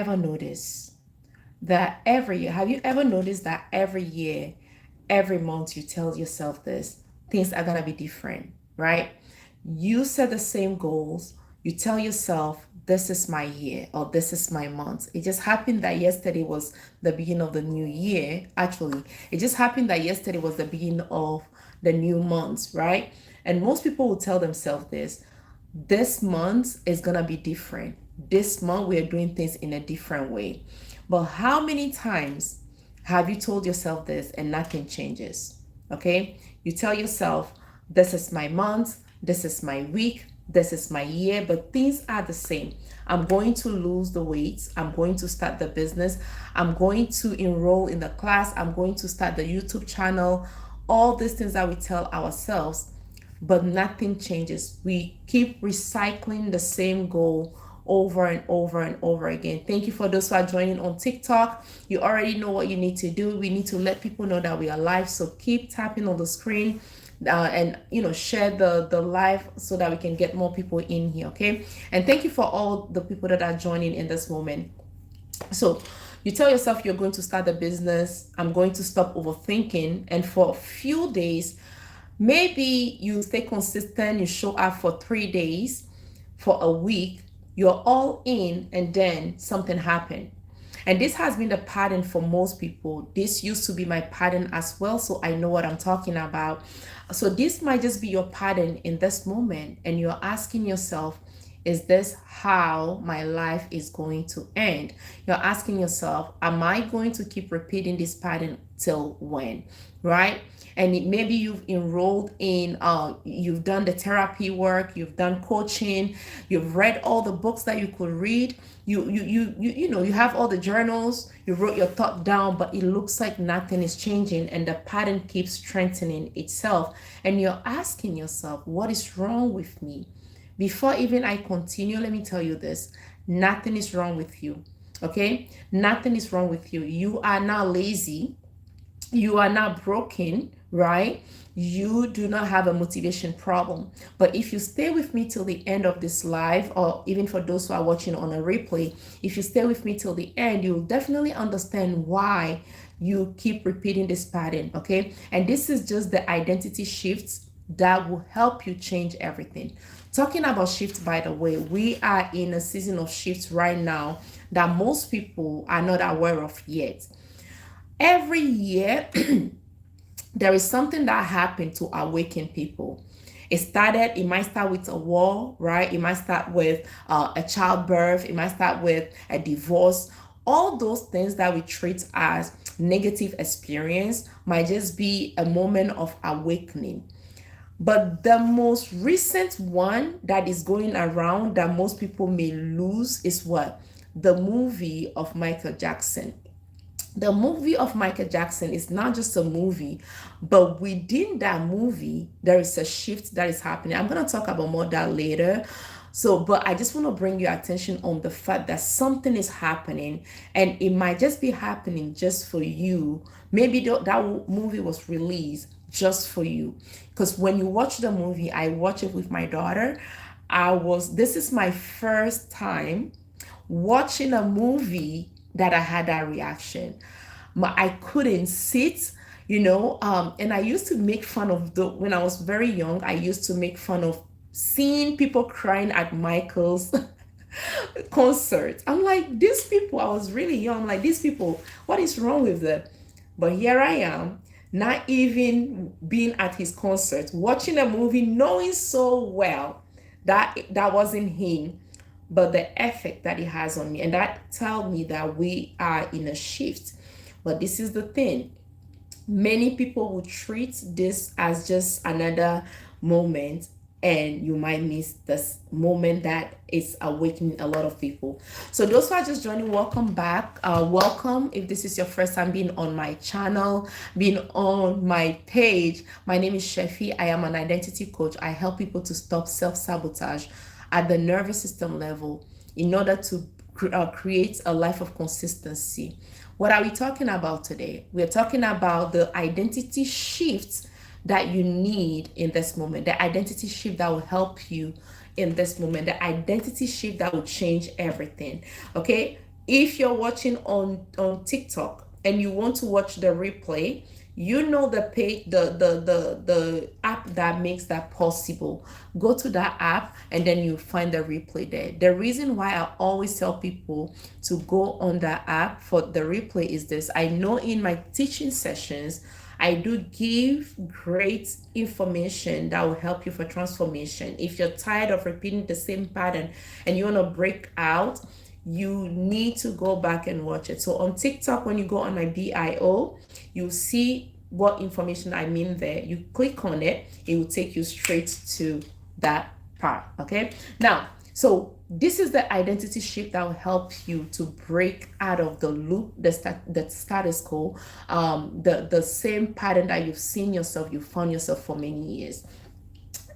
ever noticed that every year, have you ever noticed that every year, every month you tell yourself this, things are gonna be different, right? You set the same goals, you tell yourself, this is my year or this is my month. It just happened that yesterday was the beginning of the new year. Actually, it just happened that yesterday was the beginning of the new month, right? And most people will tell themselves this month is gonna be different. This month we are doing things in a different way. But how many times have you told yourself this and nothing changes? Okay, you tell yourself, this is my month, this is my week, this is my year, but things are the same. I'm going to lose the weight, I'm going to start the business, I'm going to enroll in the class, I'm going to start the YouTube channel. All these things that we tell ourselves, but nothing changes. We keep recycling the same goal over and over and over again. Thank you for those who are joining on TikTok. You already know what you need to do. We need to let people know that we are live. So keep tapping on the screen and share the live so that we can get more people in here. Okay. And thank you for all the people that are joining in this moment. So you tell yourself you're going to start a business. I'm going to stop overthinking. And for a few days, maybe you stay consistent, you show up for 3 days, for a week, you're all in, and then something happened. And this has been the pattern for most people. This used to be my pattern as well, so I know what I'm talking about. So this might just be your pattern in this moment, and you're asking yourself, is this how my life is going to end? You're asking yourself, am I going to keep repeating this pattern till when? Right? And maybe you've enrolled in you've done the therapy work, you've done coaching, you've read all the books that you could read, you have all the journals, you wrote your thought down, but it looks like nothing is changing and the pattern keeps strengthening itself. And you're asking yourself, what is wrong with me? Before even I continue, let me tell you this: nothing is wrong with you. Okay, nothing is wrong with you. You are not lazy, you are not broken, right? You do not have a motivation problem. But if you stay with me till the end of this live, or even for those who are watching on a replay, if you stay with me till the end, you'll definitely understand why you keep repeating this pattern. Okay, and this is just the identity shifts that will help you change everything. Talking about shifts, by the way, we are in a season of shifts right now that most people are not aware of yet. Every year, there is something that happened to awaken people. It might start with a war, right? It might start with a childbirth. It might start with a divorce. All those things that we treat as negative experience might just be a moment of awakening. But the most recent one that is going around that most people may lose is what? The movie of Michael Jackson. The movie of Michael Jackson is not just a movie, but within that movie, there is a shift that is happening. I'm going to talk about more that later. So, but I just want to bring your attention on the fact that something is happening, and it might just be happening just for you. Maybe that movie was released just for you. Because when you watch the movie, I watch it with my daughter. This is my first time watching a movie that I had that reaction. I couldn't sit, and I used to make fun of when I was very young, I used to make fun of seeing people crying at Michael's concert. I'm like, these people, I was really young, I'm like, these people, what is wrong with them? But here I am, not even being at his concert, watching a movie, knowing so well that that wasn't him, but the effect that it has on me. And that tells me that we are in a shift. But this is the thing. Many people will treat this as just another moment, and you might miss this moment that is awakening a lot of people. So those who are just joining, welcome back. Welcome if this is your first time being on my channel, being on my page. My name is Chefi. I am an identity coach. I help people to stop self-sabotage at the nervous system level in order to create a life of consistency. What are we talking about today? We're talking about the identity shifts that you need in this moment, the identity shift that will help you in this moment, the identity shift that will change everything. Okay, If you're watching on TikTok and you want to watch the replay, you know the page, the app that makes that possible. Go to that app and then you find the replay there. The reason why I always tell people to go on that app for the replay is this: I know in my teaching sessions I do give great information that will help you for transformation. If you're tired of repeating the same pattern and you want to break out, you need to go back and watch it. So on TikTok, when you go on my bio, you see what information I mean there. You click on it, it will take you straight to that part. Okay. Now, so this is the identity shift that will help you to break out of the loop, the status quo, the same pattern that you've seen yourself, you found yourself for many years.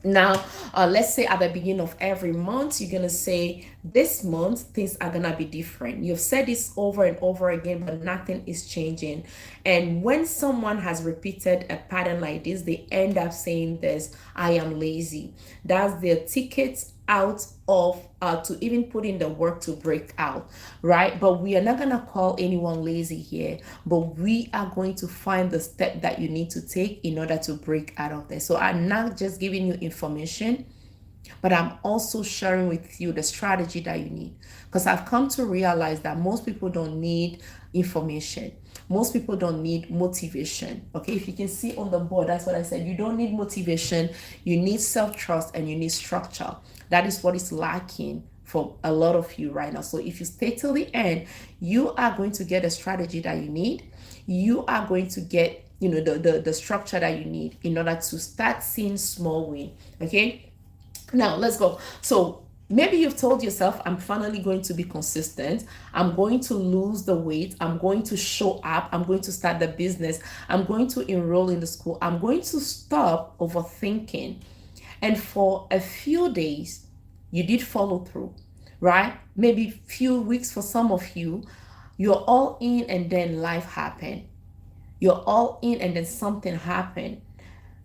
Now, let's say at the beginning of every month, you're gonna say, this month things are gonna be different. You've said this over and over again, but nothing is changing. And when someone has repeated a pattern like this, they end up saying this: I am lazy. That's their ticket out of to even put in the work to break out, right? But we are not gonna call anyone lazy here, but we are going to find the step that you need to take in order to break out of there. So I'm not just giving you information, but I'm also sharing with you the strategy that you need. Because I've come to realize that most people don't need information. Most people don't need motivation. Okay, if you can see on the board, that's what I said. You don't need motivation, you need self-trust and you need structure. That is what is lacking for a lot of you right now. So if you stay till the end, you are going to get a strategy that you need. You are going to get, the structure that you need in order to start seeing small win. Okay, now let's go. So maybe you've told yourself, I'm finally going to be consistent. I'm going to lose the weight. I'm going to show up. I'm going to start the business. I'm going to enroll in the school. I'm going to stop overthinking. And for a few days, you did follow through, right? Maybe few weeks for some of you, you're all in and then life happened. You're all in and then something happened.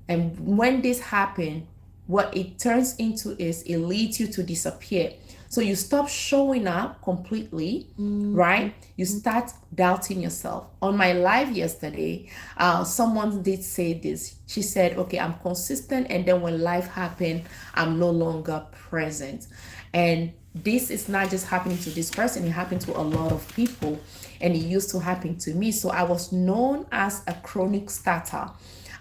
And when this happened, what it turns into is it leads you to disappear. So you stop showing up completely, right? You start doubting yourself. On my live yesterday, someone did say this. She said, okay, I'm consistent. And then when life happened, I'm no longer present. And this is not just happening to this person, it happened to a lot of people. And it used to happen to me. So I was known as a chronic starter.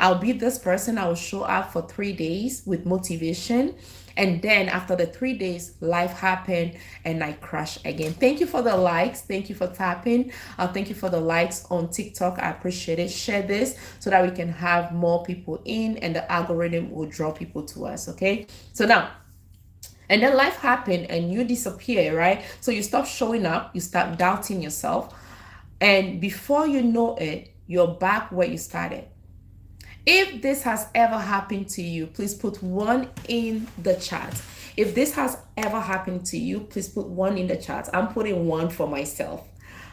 I'll be this person, I will show up for 3 days with motivation. And then after the 3 days, life happened and I crash again. Thank you for the likes. Thank you for tapping. Thank you for the likes on TikTok. I appreciate it. Share this so that we can have more people in and the algorithm will draw people to us. Okay. So now, and then life happened and you disappear, right? So you stop showing up, you start doubting yourself. And before you know it, you're back where you started. If this has ever happened to you, please put one in the chat. If this has ever happened to you, please put one in the chat. I'm putting one for myself.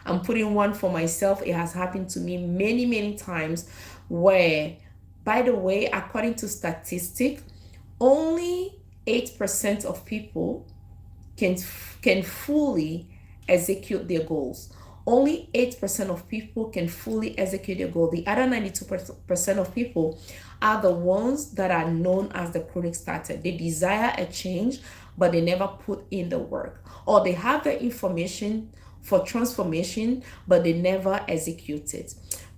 I'm putting one for myself. It has happened to me many, many times where, by the way, according to statistics, only 8% of people can fully execute their goals. Only 8% of people can fully execute their goal. The other 92% of people are the ones that are known as the chronic starter. They desire a change, but they never put in the work. Or they have the information for transformation, but they never execute it.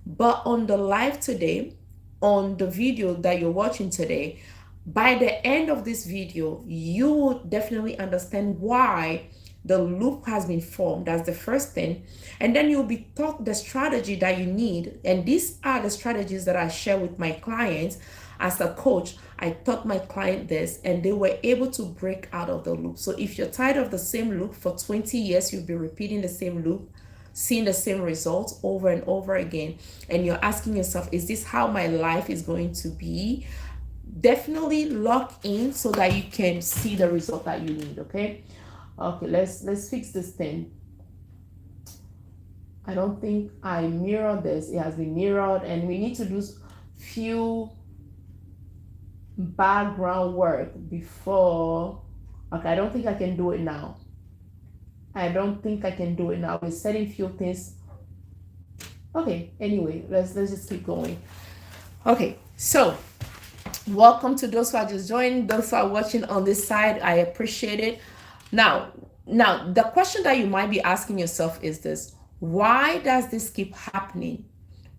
But on the live today, on the video that you're watching today, by the end of this video, you will definitely understand why the loop has been formed. That's the first thing. And then you'll be taught the strategy that you need. And these are the strategies that I share with my clients. As a coach, I taught my client this and they were able to break out of the loop. So if you're tired of the same loop for 20 years, you'll be repeating the same loop, seeing the same results over and over again. And you're asking yourself, is this how my life is going to be? Definitely lock in so that you can see the result that you need. Okay, let's fix this thing. I don't think I mirrored this. It has been mirrored and we need to do few background work before. Okay, I don't think I can do it now. I don't think I can do it now. We're setting few things. Okay, anyway, let's just keep going. Okay, so welcome to those who are just joining, those who are watching on this side. I appreciate it. Now, the question that you might be asking yourself is this: why does this keep happening?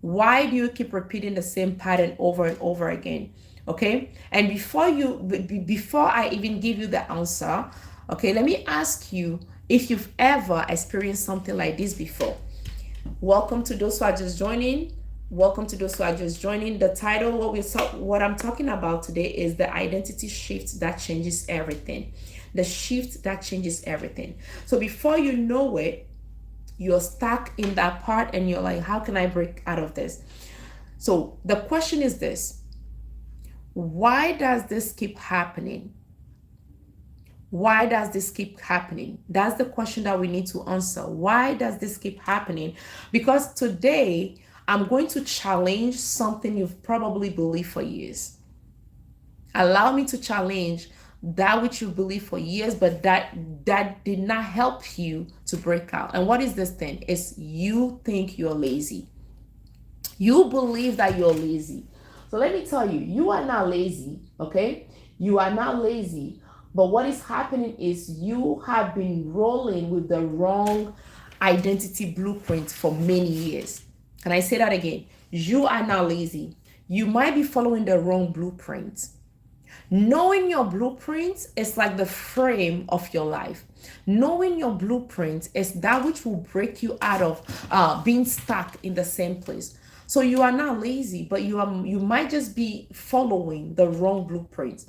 Why do you keep repeating the same pattern over and over again? Okay, and before I even give you the answer, okay, let me ask you if you've ever experienced something like this before. Welcome to those who are just joining. Welcome to those who are just joining. The title, what I'm talking about today is the identity shift that changes everything. The shift that changes everything. So before you know it, you're stuck in that part and you're like, how can I break out of this? So the question is this: why does this keep happening? Why does this keep happening? That's the question that we need to answer. Why does this keep happening? Because today I'm going to challenge something you've probably believed for years. Allow me to challenge that which you believe for years, but that did not help you to break out. And what is this thing? It's you think you're lazy. You believe that you're lazy. So let me tell you, you are not lazy, okay? You are not lazy. But what is happening is you have been rolling with the wrong identity blueprint for many years. Can I say that again? You are not lazy. You might be following the wrong blueprint. Knowing your blueprint is like the frame of your life. Knowing your blueprint is that which will break you out of being stuck in the same place. So you are not lazy, but you might just be following the wrong blueprint.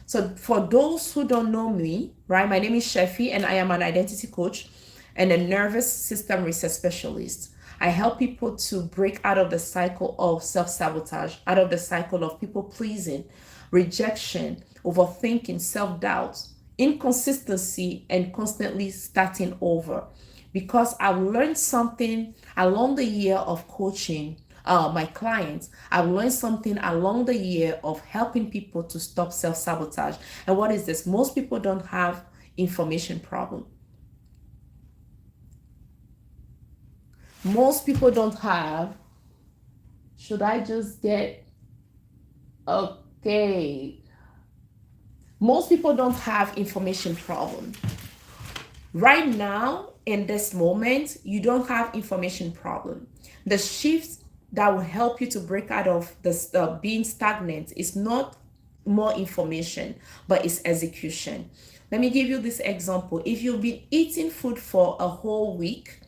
So for those who don't know me, right, my name is Chefi and I am an identity coach and a nervous system research specialist. I help people to break out of the cycle of self-sabotage, out of the cycle of people pleasing, rejection, overthinking, self-doubt, inconsistency, and constantly starting over. Because I've learned something along the year of coaching my clients. I've learned something along the year of helping people to stop self-sabotage. And what is this? Most people don't have information problem. Most people don't have, should I just get, okay. Most people don't have information problem. Right now, in this moment, you don't have information problem. The shift that will help you to break out of this being stagnant is not more information, but it's execution. Let me give you this example. If you've been eating food for a whole week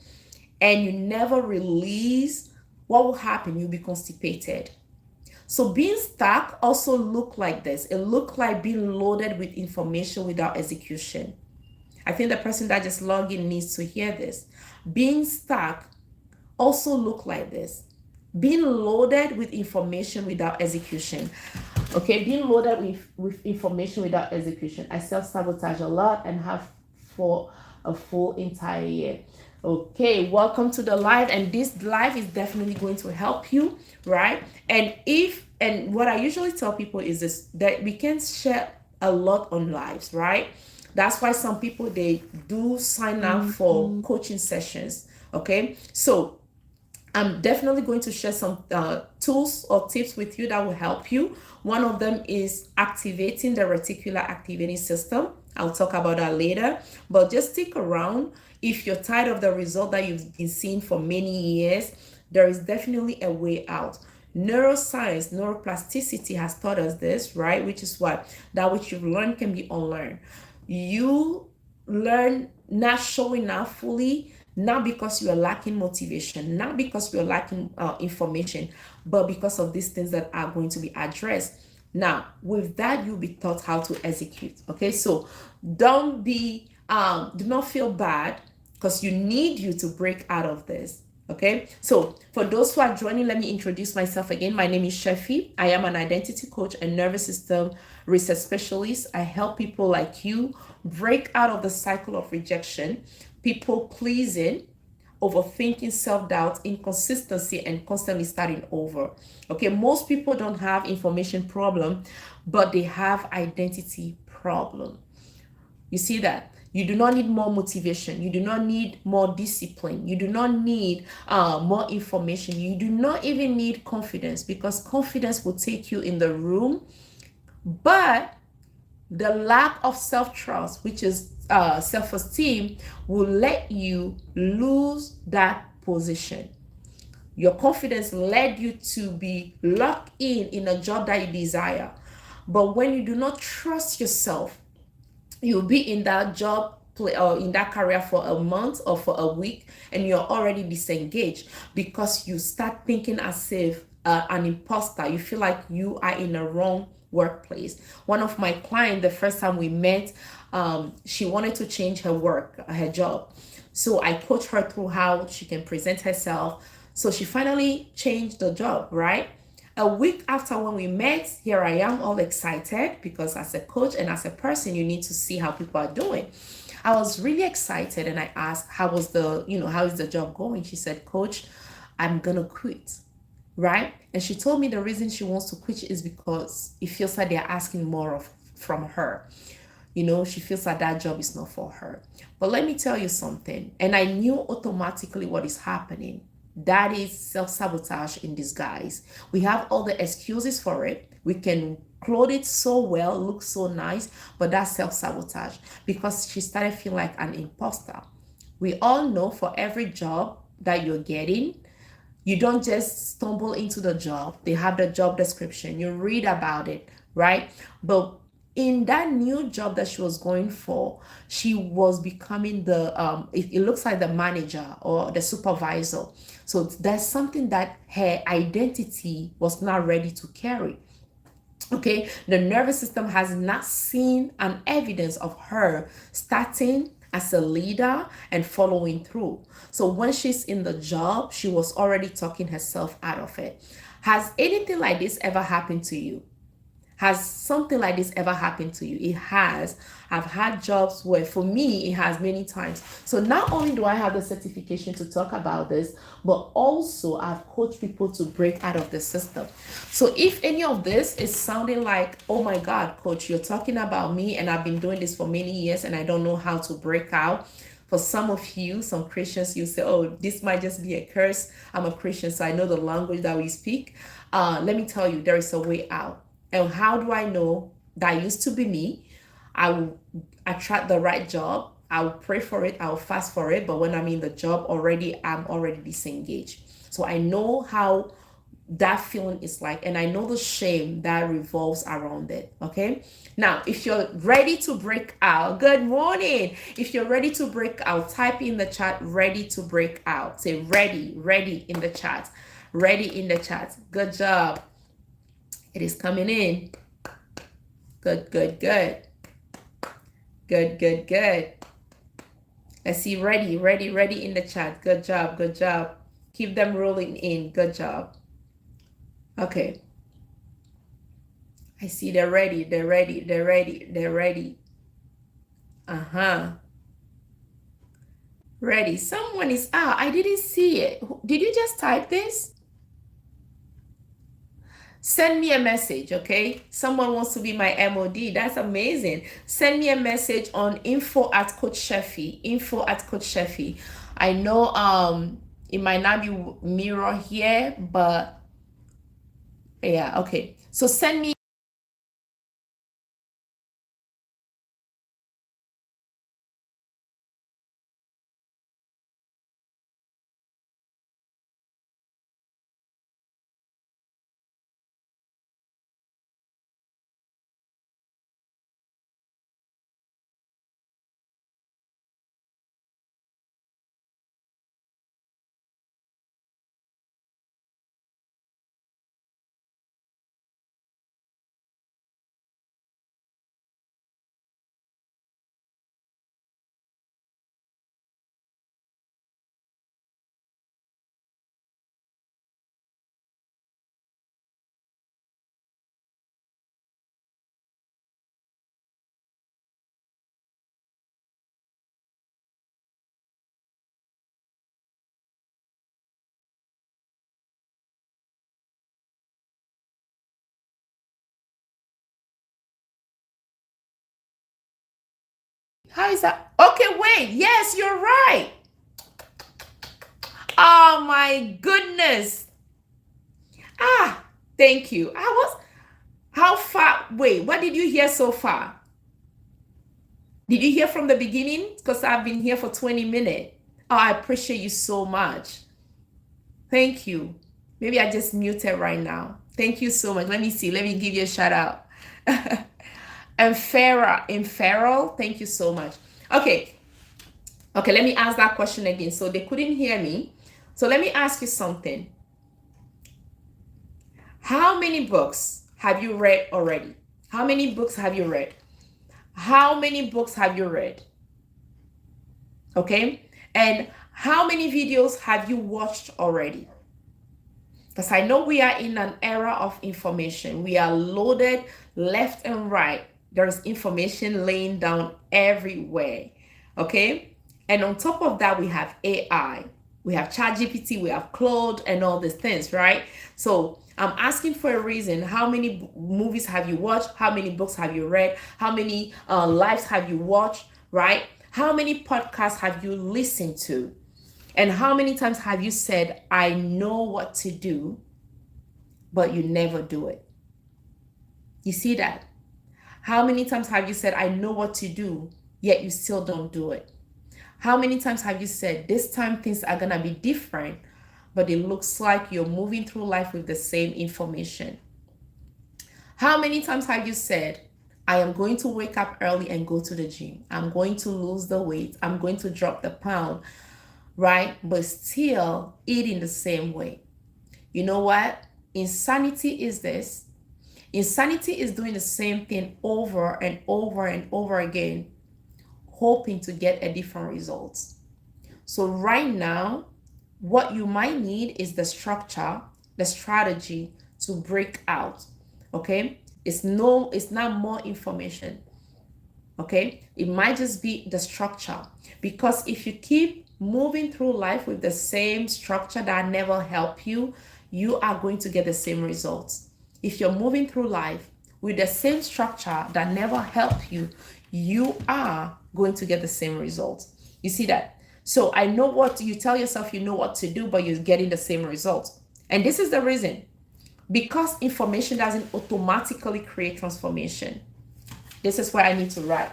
and you never release, what will happen? You'll be constipated. So being stuck also look like this. It look like being loaded with information without execution. I think the person that just logged in needs to hear this. Being stuck also look like this. Being loaded with information without execution. Okay, being loaded with information without execution. I self-sabotage a lot and have for a full entire year. Okay, welcome to the live, and this live is definitely going to help you, right? And what I usually tell people is this, that we can share a lot on lives, right? That's why some people, they do sign up for coaching sessions. Okay, so I'm definitely going to share some tools or tips with you that will help you. One of them is activating the reticular activating system. I'll talk about that later, but just stick around. If you're tired of the result that you've been seeing for many years, there is definitely a way out. Neuroscience, neuroplasticity has taught us this, right? Which is what? That which you've learned can be unlearned. You learn not showing up fully, not because you are lacking motivation, not because you are lacking information, but because of these things that are going to be addressed. Now, with that, you'll be taught how to execute. Okay, so do not feel bad, because you need you to break out of this. Okay, so for those who are joining, let me introduce myself again. My name is Chefi. I am an identity coach and nervous system research specialist. I help people like you break out of the cycle of rejection, people pleasing, overthinking, self-doubt, inconsistency, and constantly starting over. Okay, most people don't have information problem, but they have identity problem. You see that? You do not need more motivation. You do not need more discipline. You do not need more information. You do not even need confidence, because confidence will take you in the room. But the lack of self-trust, which is self-esteem, will let you lose that position. Your confidence led you to be locked in a job that you desire. But when you do not trust yourself, you'll be in that job or in that career for a month or for a week, and you're already disengaged because you start thinking as if an imposter. You feel like you are in a wrong workplace. One of my clients, the first time we met, she wanted to change her job. So I coached her through how she can present herself. So she finally changed the job, right? A week after when we met, here I am all excited, because as a coach and as a person, you need to see how people are doing. I was really excited, and I asked, how is the job going? She said, Coach, I'm gonna quit. Right? And she told me the reason she wants to quit is because it feels like they're asking more from her. She feels like that job is not for her. But let me tell you something. And I knew automatically what is happening. That is self-sabotage in disguise. We have all the excuses for it. We can clothe it so well, look so nice, but that's self-sabotage, because she started feeling like an imposter. We all know for every job that you're getting, you don't just stumble into the job. They have the job description. You read about it, right? But in that new job that she was going for, she was becoming it looks like the manager or the supervisor. So there's something that her identity was not ready to carry. Okay, the nervous system has not seen an evidence of her starting as a leader and following through. So when she's in the job, she was already talking herself out of it. Has anything like this ever happened to you? Has something like this ever happened to you? It has. I've had jobs where, for me, it has many times. So not only do I have the certification to talk about this, but also I've coached people to break out of the system. So if any of this is sounding like, oh my God, coach, you're talking about me, and I've been doing this for many years and I don't know how to break out. For some of you, some Christians, you say, oh, this might just be a curse. I'm a Christian, so I know the language that we speak. Let me tell you, there is a way out. And how do I know that used to be me? I will attract the right job. I will pray for it. I will fast for it. But when I'm in the job already, I'm already disengaged. So I know how that feeling is like, and I know the shame that revolves around it. Okay. Now, if you're ready to break out, good morning. If you're ready to break out, type in the chat, ready to break out. Say ready in the chat. Ready in the chat. Good job. It is coming in. Good, good, good. Good, good, good. I see ready in the chat. Good job, good job. Keep them rolling in. Good job. Okay. I see they're ready. They're ready. Uh-huh. Ready. Someone is out. I didn't see it. Did you just type this? Send me a message, okay? Someone wants to be my MOD. That's amazing. Send me a message on info@Coach Chefi. Info@Coach Chefi. I know it might not be mirror here, but yeah, okay. So send me How is that? Okay, wait. Yes, you're right. Oh my goodness. Ah, thank you. I was, how far? Wait, what did you hear so far? Did you hear from the beginning? Because I've been here for 20 minutes. Oh, I appreciate you so much. Thank you. Maybe I just muted right now. Thank you so much. Let me see. Let me give you a shout out. And Farrell, thank you so much. Okay. Okay, let me ask that question again. So they couldn't hear me. So let me ask you something. How many books have you read already? How many books have you read? How many books have you read? Okay. And how many videos have you watched already? Because I know we are in an era of information. We are loaded left and right. There's information laying down everywhere. Okay. And on top of that, we have AI. We have ChatGPT, we have Claude, and all these things, right? So I'm asking for a reason. How many movies have you watched? How many books have you read? How many lives have you watched, right? How many podcasts have you listened to? And how many times have you said, I know what to do, but you never do it? You see that? How many times have you said, I know what to do, yet you still don't do it? How many times have you said, this time things are going to be different, but it looks like you're moving through life with the same information? How many times have you said, I am going to wake up early and go to the gym. I'm going to lose the weight. I'm going to drop the pound, right? But still eating the same way. You know what? Insanity is this. Insanity is doing the same thing over and over and over again, hoping to get a different result. So right now, what you might need is the structure, the strategy to break out. Okay? It's not more information. Okay? It might just be the structure. Because if you keep moving through life with the same structure that never help you, you are going to get the same results. If you're moving through life with the same structure that never help you, you are going to get the same results. You see that? So I know what you tell yourself, you know what to do, but you're getting the same results. And this is the reason. Because information doesn't automatically create transformation. This is why I need to write.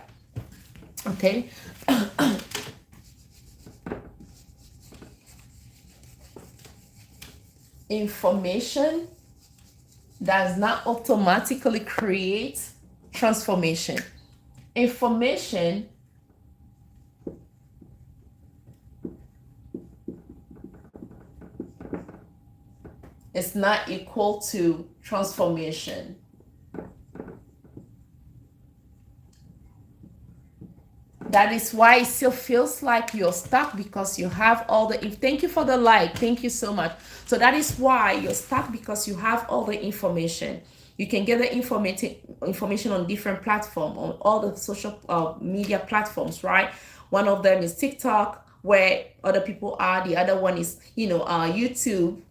Okay? Information does not automatically create transformation. Information is not equal to transformation. That is why it still feels like you're stuck, because you have all the, thank you for the like, thank you so much. So that is why you're stuck, because you have all the information. You can get the information on different platforms, on all the social media platforms, right? One of them is TikTok, where other people are. The other one is, YouTube.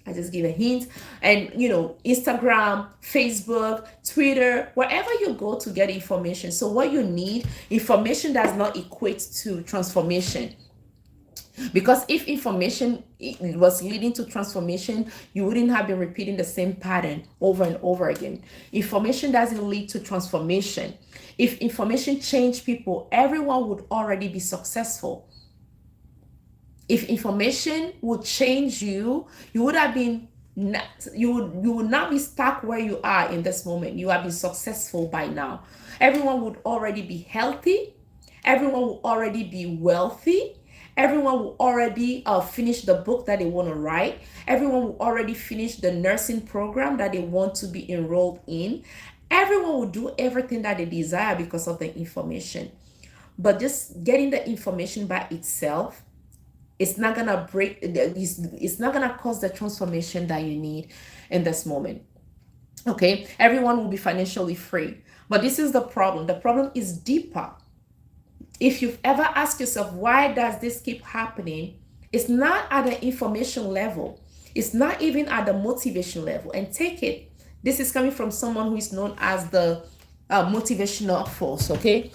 I just give a hint. And, Instagram, Facebook, Twitter, wherever you go to get information. So what you need, information does not equate to transformation. Because if information was leading to transformation, you wouldn't have been repeating the same pattern over and over again. Information doesn't lead to transformation. If information changed people, everyone would already be successful. If information would change you, you would have been you would not be stuck where you are in this moment. You have been successful by now. Everyone would already be healthy. Everyone will already be wealthy. Everyone will already finish the book that they want to write. Everyone will already finish the nursing program that they want to be enrolled in. Everyone will do everything that they desire because of the information. But just getting the information by itself, it's not gonna it's not gonna cause the transformation that you need in this moment. Okay, everyone will be financially free, but this is the problem. The problem is deeper. If you've ever asked yourself, why does this keep happening? It's not at the information level. It's not even at the motivation level. And take it, this is coming from someone who is known as the motivational force. Okay.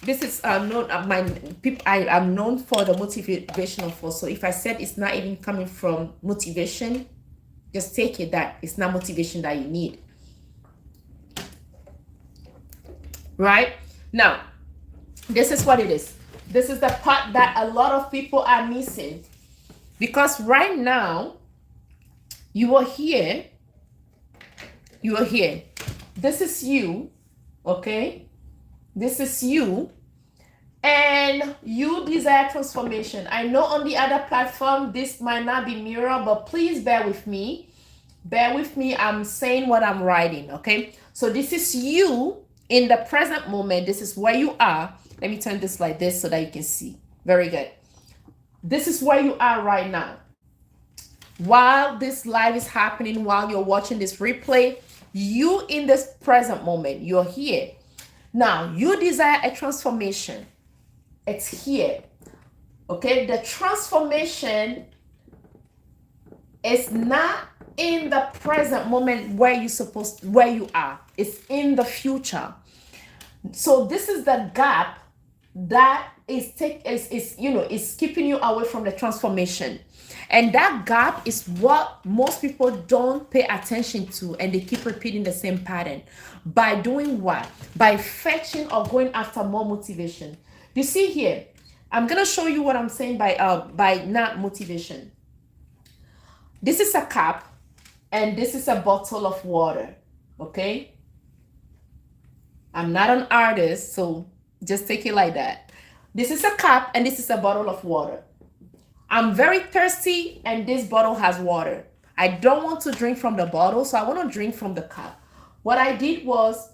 this is known my people. I am known for the motivational force. So if I said it's not even coming from motivation, just take it that it's not motivation that you need. Right now, this is what it is. This is the part that a lot of people are missing, because right now you are here. You are here. This is you. Okay, this is you, and you desire transformation. I know on the other platform this might not be mirror, but please bear with me. Bear with me. I'm saying what I'm writing. Okay, so this is you in the present moment. This is where you are. Let me turn this like this so that you can see. Very good. This is where you are right now. While this live is happening, while you're watching this replay, you in this present moment, you're here. Now, you desire a transformation. It's here. Okay? The transformation is not in the present moment where you are. It's in the future. So this is the gap that is keeping you away from the transformation. And that gap is what most people don't pay attention to, and they keep repeating the same pattern. By doing what? By fetching or going after more motivation. You see here, I'm gonna show you what I'm saying by not motivation. This is a cup, and this is a bottle of water. Okay? I'm not an artist, so just take it like that. This is a cup, and this is a bottle of water. I'm very thirsty, and this bottle has water. I don't want to drink from the bottle, so I want to drink from the cup. What I did was,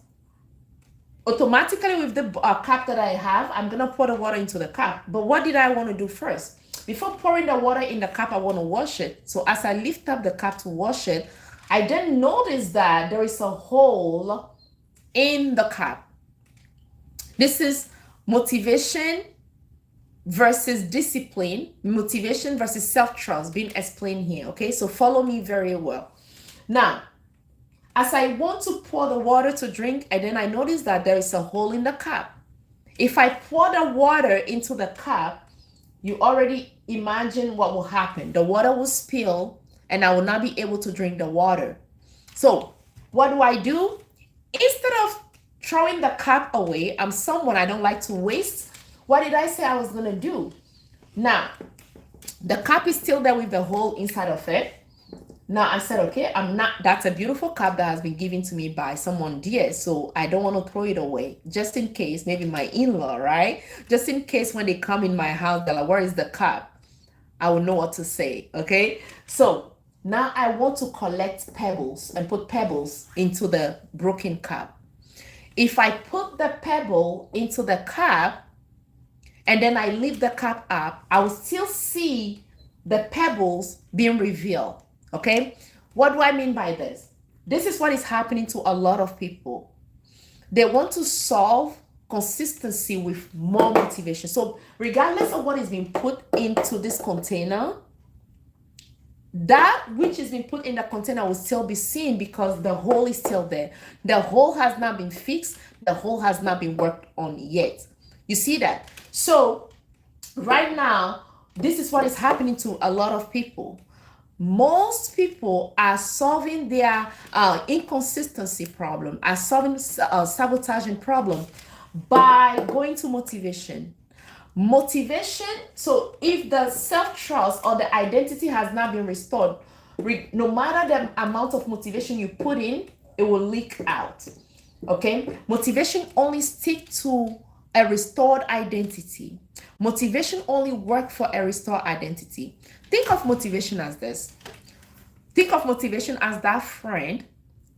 automatically with the cup that I have, I'm going to pour the water into the cup. But what did I want to do first? Before pouring the water in the cup, I want to wash it. So as I lift up the cup to wash it, I then notice that there is a hole in the cup. This is motivation versus discipline, motivation versus self-trust being explained here. Okay, so follow me very well. Now, as I want to pour the water to drink, and then I notice that there is a hole in the cup. If I pour the water into the cup, you already imagine what will happen. The water will spill, and I will not be able to drink the water. So what do? Instead of throwing the cup away, I'm someone, I don't like to waste. What did I say I was going to do? Now, the cup is still there with the hole inside of it. Now, I said, okay, that's a beautiful cup that has been given to me by someone dear, so I don't want to throw it away. Just in case, maybe my in-law, right? Just in case when they come in my house, they're like, where is the cup? I will know what to say, okay? So, now I want to collect pebbles and put pebbles into the broken cup. If I put the pebble into the cup, and then I lift the cup up, I will still see the pebbles being revealed. Okay? What do I mean by this? This is what is happening to a lot of people. They want to solve consistency with more motivation. So regardless of what is being put into this container, that which is being put in the container will still be seen because the hole is still there. The hole has not been fixed. The hole has not been worked on yet. You see that? So right now, this is what is happening to a lot of people. Most people are solving their inconsistency problem, are solving sabotaging problem by going to motivation. Motivation, so if the self-trust or the identity has not been restored, no matter the amount of motivation you put in, it will leak out. Okay? Motivation only sticks to a restored identity. Motivation only works for a restored identity. Think of motivation as this. Think of motivation as that friend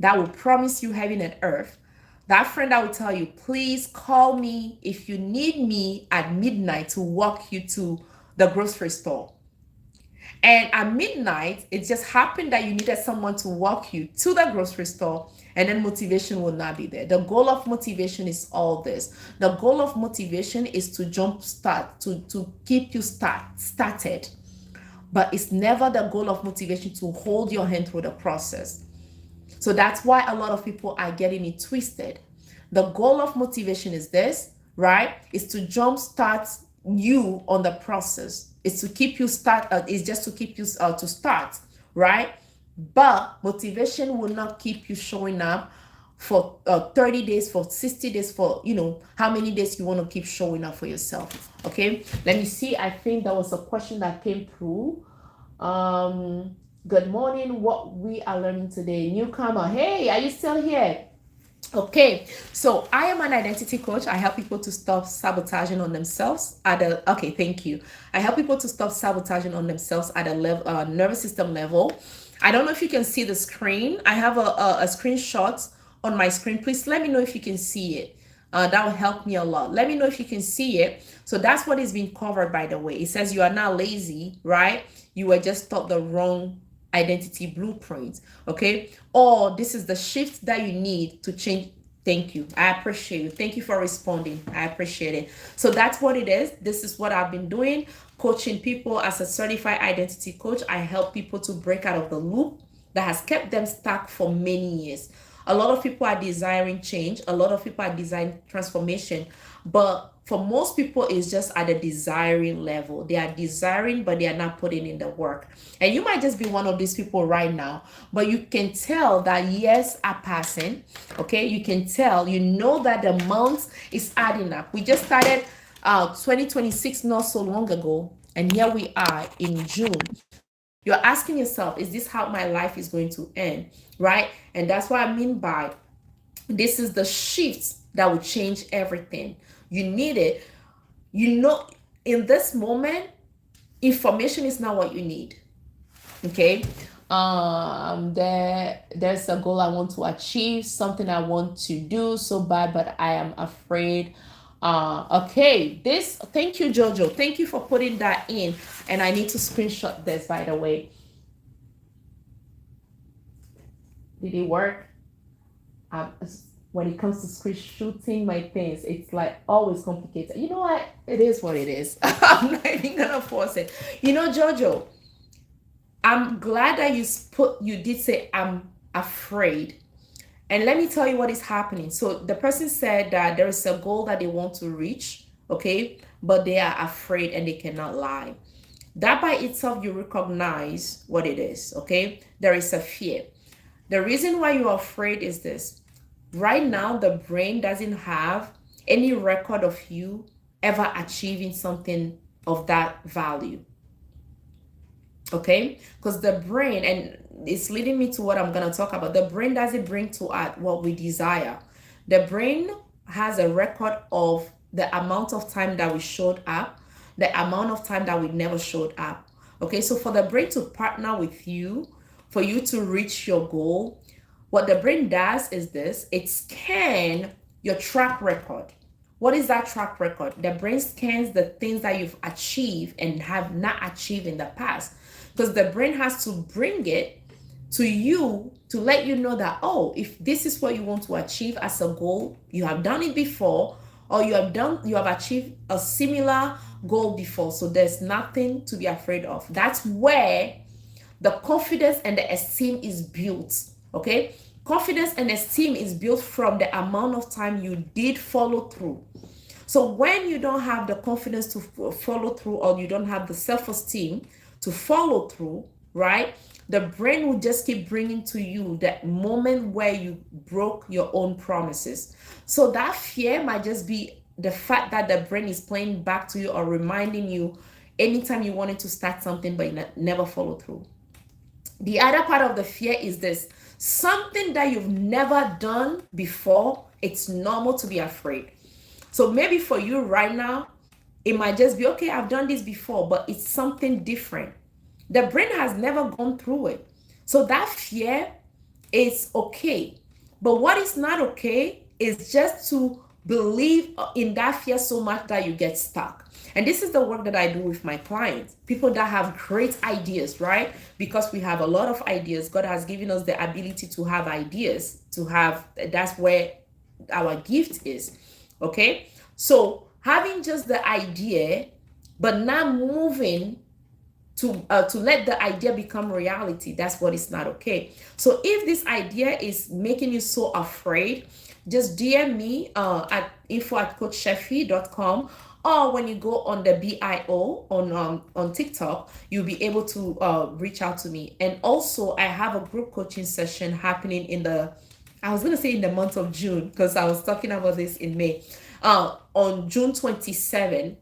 that will promise you heaven and earth. That friend that will tell you, please call me if you need me at midnight to walk you to the grocery store. And at midnight, it just happened that you needed someone to walk you to the grocery store, and then motivation will not be there. The goal of motivation is all this. The goal of motivation is to jumpstart, to keep you started. But it's never the goal of motivation to hold your hand through the process. So that's why a lot of people are getting it twisted. The goal of motivation is this, right? It's to jumpstart you on the process. It's to keep you start. It's just to keep you to start, right? But motivation will not keep you showing up for 30 days, for 60 days, for how many days you want to keep showing up for yourself. Okay, let me see. I think there was a question that came through. Good morning. What we are learning today, newcomer. Hey, are you still here? Okay, so I am an identity coach. I help people to stop sabotaging on themselves at a okay, thank you. I help people to stop sabotaging on themselves at a level, nervous system level. I don't know if you can see the screen. I have a screenshot on my screen. Please let me know if you can see it. That will help me a lot. Let me know if you can see it. So that's what is being covered, by the way. It says you are not lazy, right? You were just taught the wrong identity blueprint, okay? Or this is the shift that you need to change. Thank you. I appreciate you. Thank you for responding. I appreciate it. So that's what it is. This is what I've been doing, coaching people as a certified identity coach. I help people to break out of the loop that has kept them stuck for many years. A lot of people are desiring change. A lot of people are desiring transformation. But for most people, it's just at a desiring level. They are desiring, but they are not putting in the work. And you might just be one of these people right now, but you can tell that years are passing. Okay, you can tell, that the months is adding up. We just started 2026 not so long ago, and here we are in June. You're asking yourself, is this how my life is going to end? Right? And that's what I mean by this is the shift that will change everything. You need it. In this moment, information is not what you need. Okay. There's a goal I want to achieve, something I want to do so bad, but I am afraid. Okay, thank you, Jojo. Thank you for putting that in. And I need to screenshot this, by the way. Did it work? When it comes to screenshooting my things, it's like always complicated. You know what? It is what it is. I'm not even gonna force it. Jojo, I'm glad that you did say I'm afraid. And let me tell you what is happening. So the person said that there is a goal that they want to reach, okay, but they are afraid and they cannot lie. That by itself, you recognize what it is, okay? There is a fear. The reason why you're afraid is this. Right now, the brain doesn't have any record of you ever achieving something of that value. Okay? Because the brain, and it's leading me to what I'm going to talk about, the brain doesn't bring to us what we desire. The brain has a record of the amount of time that we showed up, the amount of time that we never showed up. Okay? So for the brain to partner with you, for you to reach your goal, what the brain does is this: it scans your track record. What is that track record? The brain scans the things that you've achieved and have not achieved in the past, because the brain has to bring it to you to let you know that, oh, if this is what you want to achieve as a goal, you have done it before, or you have achieved a similar goal before, so there's nothing to be afraid of. That's where the confidence and the esteem is built. Okay, confidence and esteem is built from the amount of time you did follow through. So when you don't have the confidence to follow through, or you don't have the self-esteem to follow through, right, the brain will just keep bringing to you that moment where you broke your own promises. So that fear might just be the fact that the brain is playing back to you or reminding you anytime you wanted to start something but you never follow through. The other part of the fear is this: something that you've never done before. It's normal to be afraid. So maybe for you right now, it might just be, okay, I've done this before, but it's something different. The brain has never gone through it. So that fear is okay. But what is not okay is just to believe in that fear so much that you get stuck. And this is the work that I do with my clients, people that have great ideas, right? Because we have a lot of ideas. God has given us the ability to have ideas, that's where our gift is. Okay. So having just the idea, but not moving to let the idea become reality, that's what is not okay. So if this idea is making you so afraid, just DM me at info@coachchefi.com, or when you go on the bio on TikTok, you'll be able to reach out to me. And also, I have a group coaching session happening in the, I was going to say in the month of June, because I was talking about this in May. On June 27,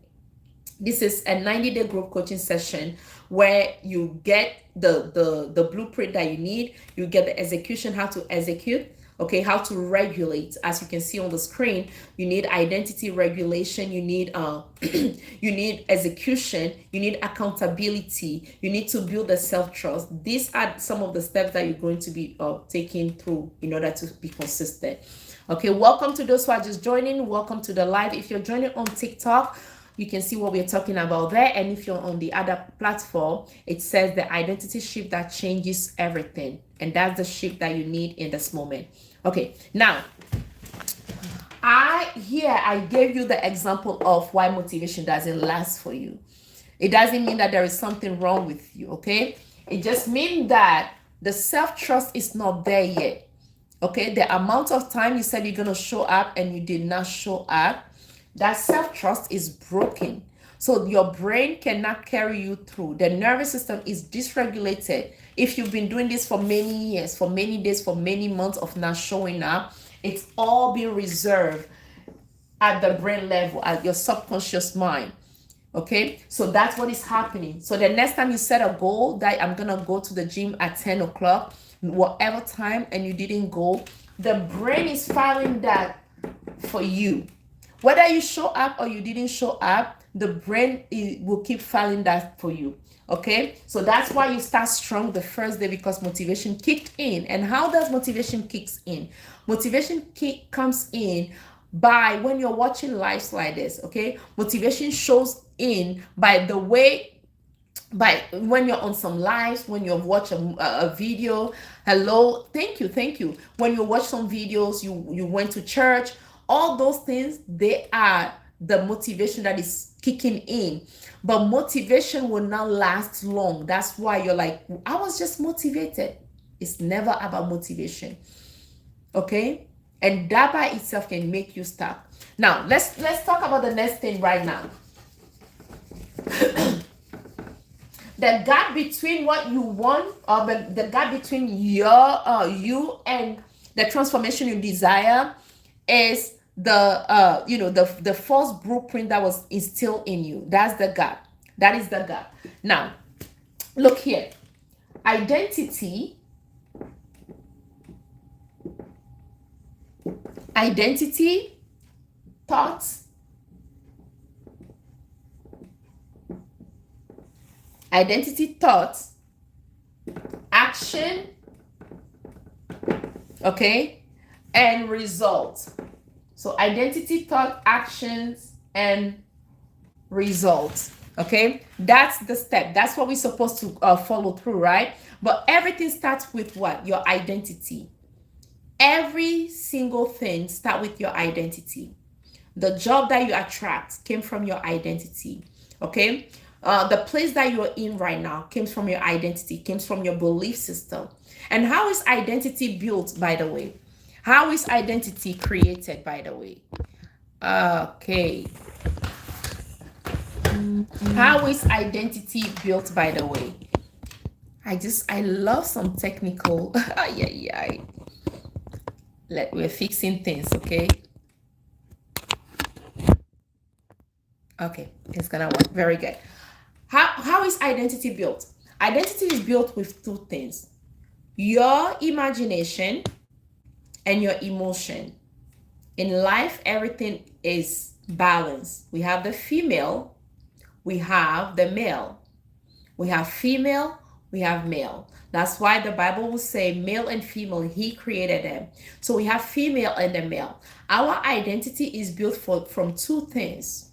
this is a 90-day group coaching session where you get the blueprint that you need. You get the execution, how to execute, okay, how to regulate. As you can see on the screen, you need identity regulation, you need you need execution, you need accountability, you need to build the self-trust. These are some of the steps that you're going to be taking through in order to be consistent. Okay, welcome to those who are just joining. Welcome to the live. If you're joining on TikTok, you can see what we're talking about there. And if you're on the other platform, it says the identity shift that changes everything. And that's the shift that you need in this moment. Okay, now, I gave you the example of why motivation doesn't last for you. It doesn't mean that there is something wrong with you, okay? It just means that the self-trust is not there yet. Okay, the amount of time you said you're going to show up and you did not show up, that self-trust is broken. So your brain cannot carry you through. The nervous system is dysregulated. If you've been doing this for many years, for many days, for many months of not showing up, it's all been reserved at the brain level, at your subconscious mind. Okay, so that's what is happening. So the next time you set a goal that I'm gonna go to the gym at 10 o'clock, whatever time, and you didn't go, the brain is filing that for you. Whether you show up or you didn't show up, the brain will keep filing that for you. Okay, so that's why you start strong the first day, because motivation kicked in. And how does motivation kicks in? Motivation comes in by when you're watching lives like this. Okay, motivation shows in by the way, by when you're on some lives, when you watch a video. Hello, thank you. When you watch some videos, you went to church, all those things, they are the motivation that is kicking in. But motivation will not last long. That's why you're like, I was just motivated. It's never about motivation. Okay, and that by itself can make you stuck. Now let's talk about the next thing right now. The gap between what you want, or the gap between you and the transformation you desire, is the false blueprint that was instilled in you. That's the gap. That is the gap. Now, look here. Identity, thoughts, action, okay, and results. So identity, thought, actions, and results. Okay, that's the step. That's what we're supposed to follow through, right? But everything starts with what? Your identity. Every single thing starts with your identity. The job that you attract came from your identity. Okay, the place that you're in right now came from your identity, came from your belief system. And how is identity built, by the way? How is identity created, by the way? Okay. How is identity built, by the way? I love some technical. We're fixing things, okay? Okay, it's gonna work. Very good. How is identity built? Identity is built with two things: your imagination and your emotion. In life, everything is balanced. We have the female, we have the male. We have female, we have male. That's why the Bible will say male and female, he created them. So we have female and the male. Our identity is built from two things: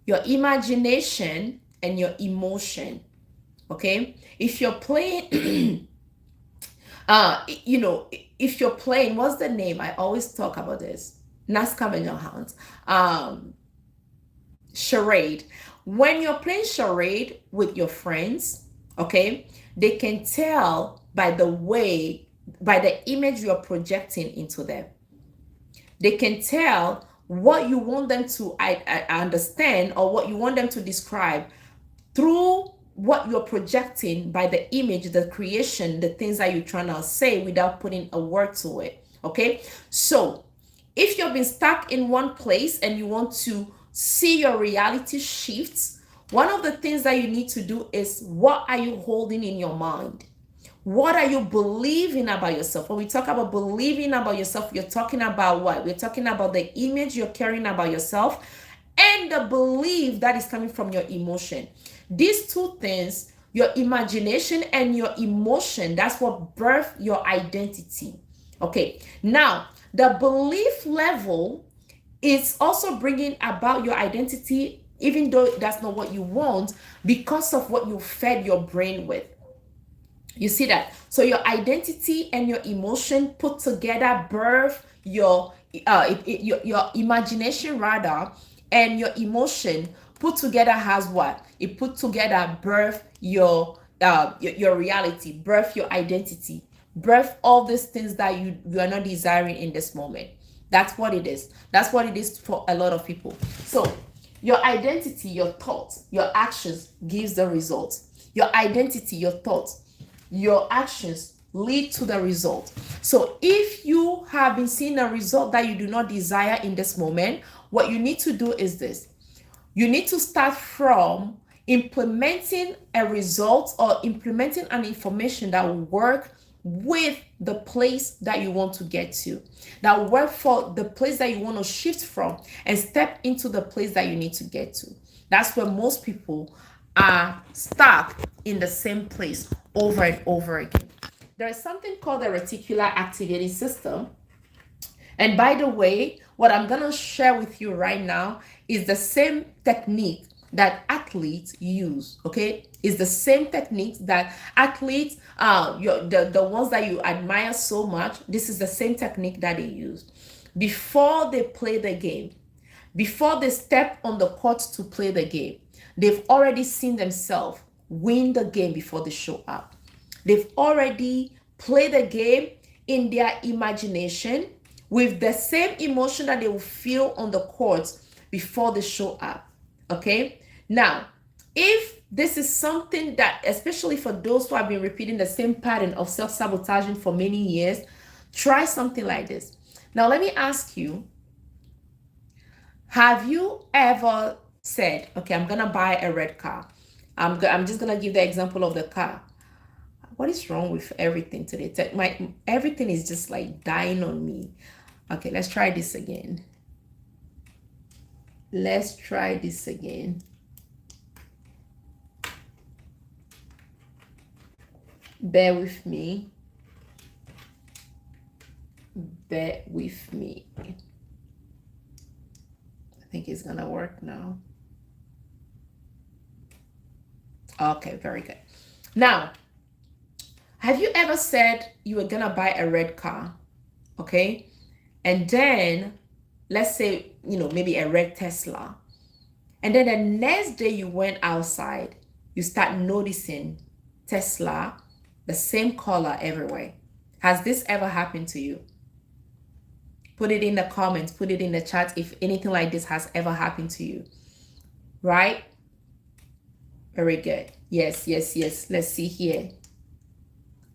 your imagination and your emotion. Okay, if you're playing if you're playing, what's the name? I always talk about this. Charade. When you're playing charade with your friends, okay, they can tell by the image you're projecting into them. They can tell what you want them to understand or what you want them to describe through what you're projecting by the image, the creation, the things that you're trying to say without putting a word to it. Okay, so if you've been stuck in one place and you want to see your reality shifts, one of the things that you need to do is, what are you holding in your mind? What are you believing about yourself? When we talk about believing about yourself, you're talking about what? We're talking about the image you're carrying about yourself and the belief that is coming from your emotion. These two things, your imagination and your emotion, that's what birth your identity. Okay, now the belief level is also bringing about your identity, even though that's not what you want, because of what you fed your brain with. You see that? So your identity and your emotion put together birth your imagination rather, and your emotion put together has what? It put together birth your reality, birth your identity, birth all these things that you are not desiring in this moment. That's what it is. That's what it is for a lot of people. So your identity, your thoughts, your actions gives the results. Your identity, your thoughts, your actions lead to the result. So if you have been seeing a result that you do not desire in this moment, what you need to do is this. You need to start from implementing a result or implementing an information that will work with the place that you want to get to, that will work for the place that you want to shift from and step into the place that you need to get to. That's where most people are stuck in the same place over and over again. There is something called the reticular activating system. And by the way, what I'm going to share with you right now is the same technique that athletes use. Okay, is the same techniques that athletes, the ones that you admire so much. This is the same technique that they use before they play the game, before they step on the court to play the game. They've already seen themselves win the game before they show up. They've already played the game in their imagination with the same emotion that they will feel on the court before they show up. Okay? Now, if this is something that, especially for those who have been repeating the same pattern of self-sabotaging for many years, try something like this. Now, let me ask you, have you ever said, okay, I'm gonna buy a red car. I'm just gonna give the example of the car. What is wrong with everything today? Everything is just like dying on me. Okay, let's try this again. Let's try this again. Bear with me. Bear with me. I think it's gonna work now. Okay, very good. Now, have you ever said you were gonna buy a red car? Okay, and then let's say, maybe a red Tesla, and then the next day you went outside, you start noticing Tesla, the same color everywhere. Has this ever happened to you? Put it in the comments, put it in the chat if anything like this has ever happened to you. Right? Very good. Yes. Let's see here.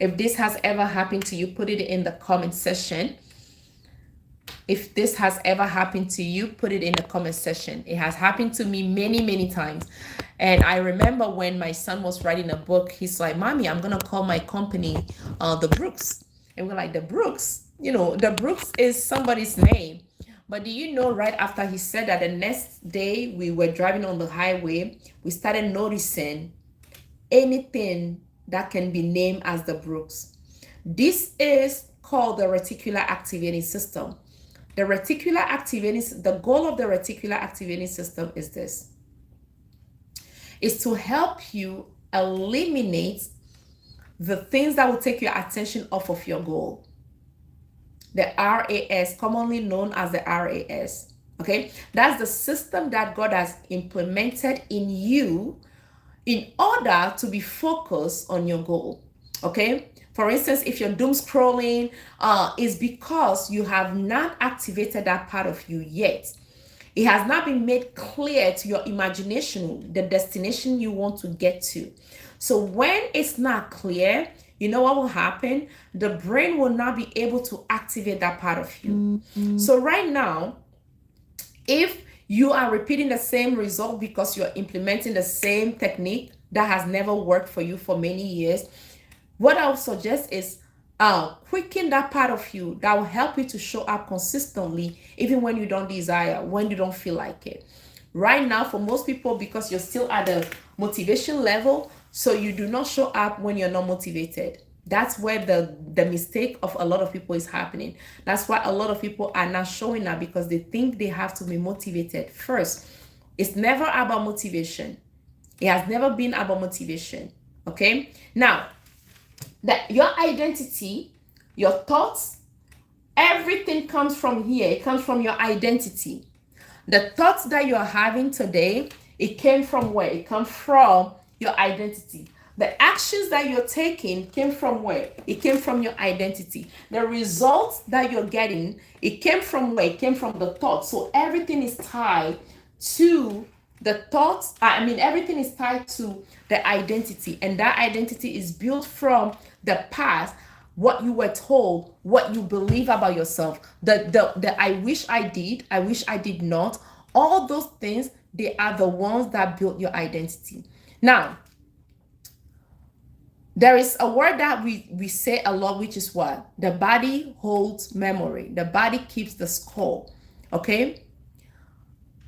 If this has ever happened to you, put it in the comment section. If this has ever happened to you, put it in the comment section. It has happened to me many, many times. And I remember when my son was writing a book, he's like, Mommy, I'm going to call my company the Brooks. And we're like, the Brooks? The Brooks is somebody's name. But do you know, right after he said that, the next day we were driving on the highway, we started noticing anything that can be named as the Brooks. This is called the reticular activating system. The goal of the reticular activating system is this. Is to help you eliminate the things that will take your attention off of your goal. The RAS, commonly known as the RAS. Okay, that's the system that God has implemented in you in order to be focused on your goal. Okay, for instance, if you're doom scrolling, is because you have not activated that part of you yet. It has not been made clear to your imagination the destination you want to get to. So when it's not clear, you know what will happen? The brain will not be able to activate that part of you. So right now, if you are repeating the same result because you're implementing the same technique that has never worked for you for many years, what I would suggest is quicken that part of you that will help you to show up consistently, even when you don't desire, when you don't feel like it. Right now, for most people, because you're still at the motivation level, so you do not show up when you're not motivated. That's where the mistake of a lot of people is happening. That's why a lot of people are not showing up, because they think they have to be motivated first. It's never about motivation. It has never been about motivation. Okay, now that your identity, your thoughts, everything comes from here. It comes from your identity. The thoughts that you're having today, it came from where? It comes from your identity. The actions that you're taking came from where? It came from your identity. The results that you're getting, it came from where? It came from the thoughts. So everything is tied to the thoughts. Everything is tied to the identity, and that identity is built from the past, what you were told, what you believe about yourself, the I wish I did, I wish I did not. All those things, they are the ones that built your identity. Now, there is a word that we say a lot, which is what? The body holds memory. The body keeps the score. Okay?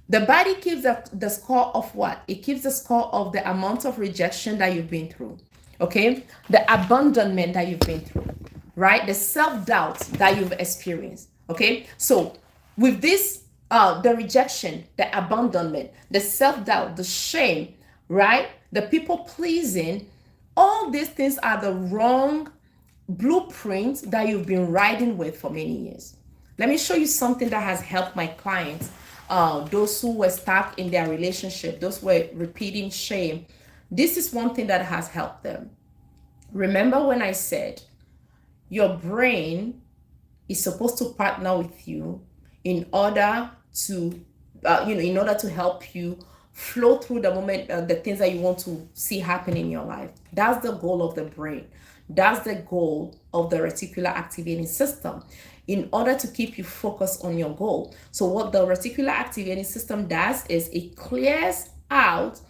The body keeps the score of what? It keeps the score of the amount of rejection that you've been through. Okay? The abandonment that you've been through, right? The self-doubt that you've experienced. Okay? So with this, the rejection, the abandonment, the self-doubt, the shame, right? The people pleasing, all these things are the wrong blueprints that you've been riding with for many years. Let me show you something that has helped my clients, those who were stuck in their relationship, those who were repeating shame. This is one thing that has helped them. Remember when I said your brain is supposed to partner with you in order to, in order to help you flow through the moment, the things that you want to see happen in your life. That's the goal of the brain. That's the goal of the reticular activating system, in order to keep you focused on your goal. So what the reticular activating system does is it clears out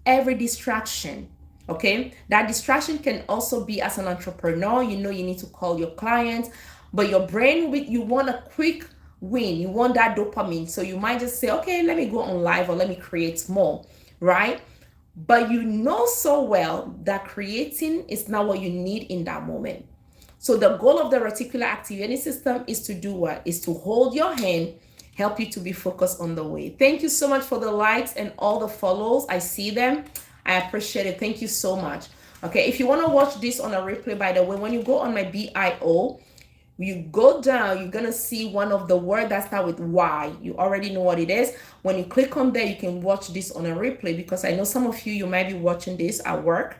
every distraction. Okay, that distraction can also be, as an entrepreneur, you need to call your clients, but your brain, you want a quick win, you want that dopamine, so you might just say, okay, let me go on live, or let me create more, right? But you know so well that creating is not what you need in that moment. So the goal of the reticular activating system is to do what? Is to hold your hand, help you to be focused on the way. Thank you so much for the likes and all the follows. I see them. I appreciate it. Thank you so much. Okay, if you want to watch this on a replay, by the way, when you go on my bio, you go down, you're gonna see one of the words that start with Y. You already know what it is. When you click on there, you can watch this on a replay, because I know some of you might be watching this at work,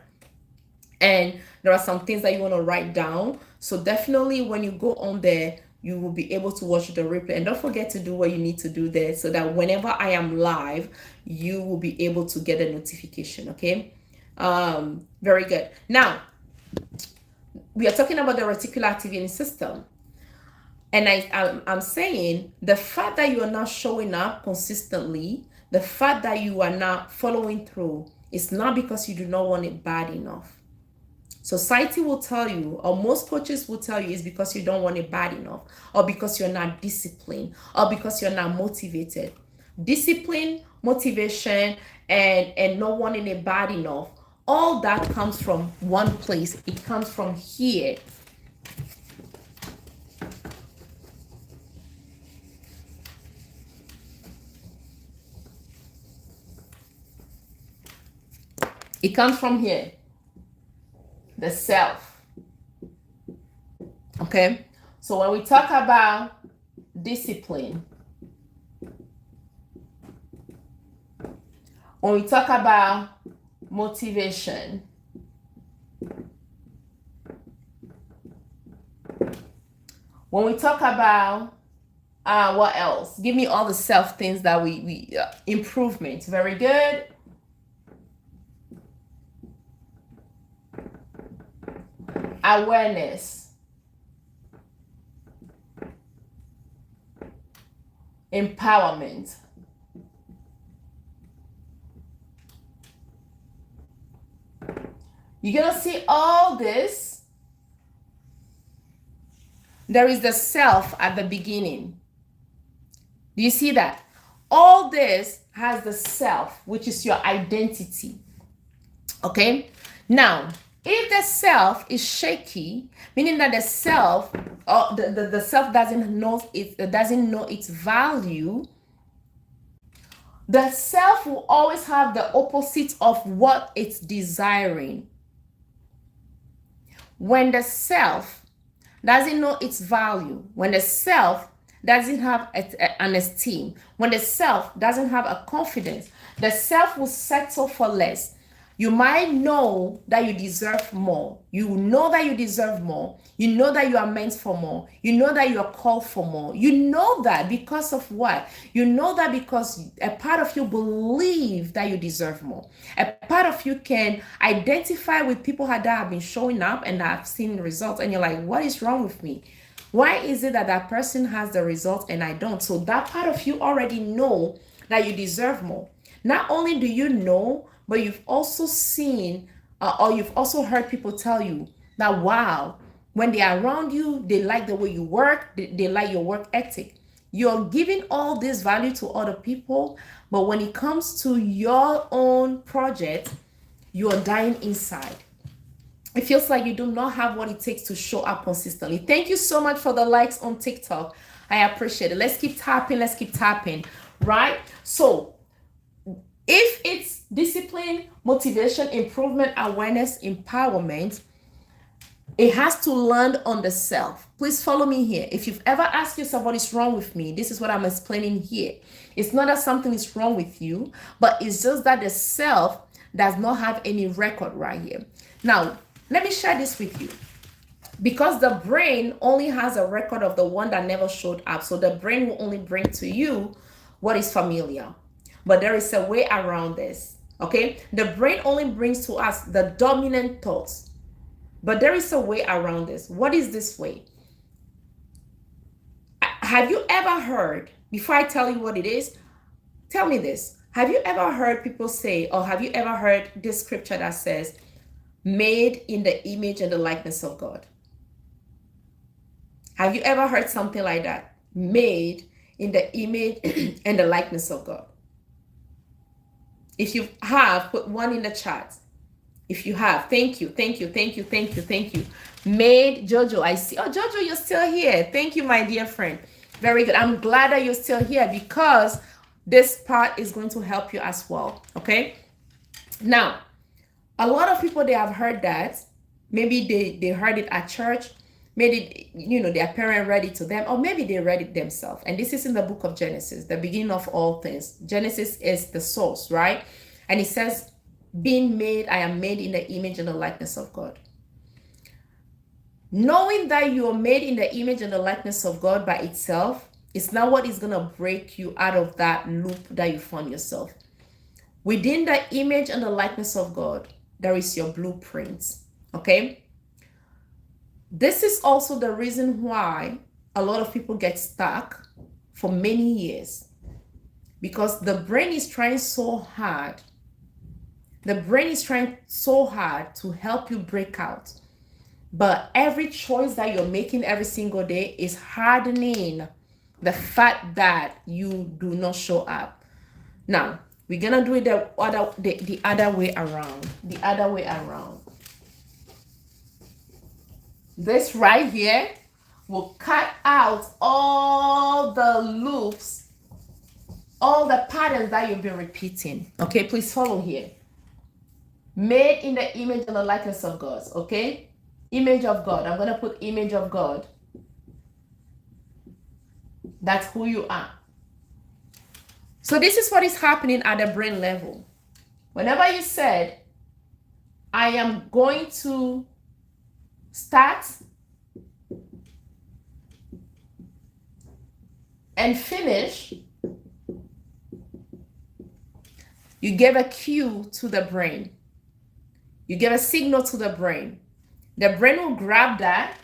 and there are some things that you want to write down. So definitely when you go on there, you will be able to watch the replay. And don't forget to do what you need to do there, so that whenever I am live, you will be able to get a notification. Okay, very good. Now, we are talking about the reticular activating system. And I'm saying the fact that you are not showing up consistently, the fact that you are not following through, is not because you do not want it bad enough. Society will tell you, or most coaches will tell you, it's because you don't want it bad enough, or because you're not disciplined, or because you're not motivated. Discipline, motivation, and not wanting it bad enough, all that comes from one place. It comes from here. It comes from here. The self. Okay? So when we talk about discipline, when we talk about motivation, When we talk about what else? Give me all the self things that we improvement. Very good. Awareness. Empowerment. You're gonna see all this. There is the self at the beginning. Do you see that? All this has the self, which is your identity. Okay? Now, if the self is shaky, meaning that the self, or the self doesn't know its value, the self will always have the opposite of what it's desiring. When the self doesn't know its value, when the self doesn't have an esteem, when the self doesn't have a confidence, the self will settle for less. You might know that you deserve more. You know that you deserve more. You know that you are meant for more. You know that you are called for more. You know that because of what? You know that because a part of you believe that you deserve more. A part of you can identify with people that have been showing up and that have seen results. And you're like, what is wrong with me? Why is it that that person has the results and I don't? So that part of you already know that you deserve more. Not only do you know, but you've also seen or you've also heard people tell you that, wow, when they are around you, they like the way you work, they like your work ethic. You're giving all this value to other people, but when it comes to your own project, you're dying inside. It feels like you do not have what it takes to show up consistently. Thank you so much for the likes on TikTok. I appreciate it. Let's keep tapping, right? So if it's discipline, motivation, improvement, awareness, empowerment, it has to land on the self. Please follow me here. If you've ever asked yourself what is wrong with me, this is what I'm explaining here. It's not that something is wrong with you, but it's just that the self does not have any record right here. Now, let me share this with you. Because the brain only has a record of the one that never showed up. So the brain will only bring to you what is familiar. But there is a way around this, okay? The brain only brings to us the dominant thoughts, but there is a way around this. What is this way? Have you ever heard, before I tell you what it is, tell me this. Have you ever heard people say, or have you ever heard this scripture that says, made in the image and the likeness of God? Have you ever heard something like that? Made in the image and the likeness of God. If you have, put one in the chat. If you have, thank you. Made Jojo, I see. Oh, Jojo, you're still here. Thank you, my dear friend. Very good. I'm glad that you're still here because this part is going to help you as well. Okay. Now, a lot of people, they have heard that. Maybe they heard it at church. Maybe, their parent read it to them, or maybe they read it themselves. And this is in the book of Genesis, the beginning of all things. Genesis is the source, right? And it says, being made, I am made in the image and the likeness of God. Knowing that you are made in the image and the likeness of God by itself is not what is going to break you out of that loop that you found yourself. Within the image and the likeness of God, there is your blueprint, okay? This is also the reason why a lot of people get stuck for many years, because the brain is trying so hard. The brain is trying so hard to help you break out. But every choice that you're making every single day is hardening the fact that you do not show up. Now, we're going to do it the other way around. The other way around. This right here will cut out all the loops, all the patterns that you've been repeating. Okay, please follow here. Made in the image and the likeness of God. Okay, image of God. I'm going to put image of God. That's who you are. So this is what is happening at the brain level. Whenever you said, I am going to start and finish, you give a cue to the brain. You give a signal to the brain. The brain will grab that,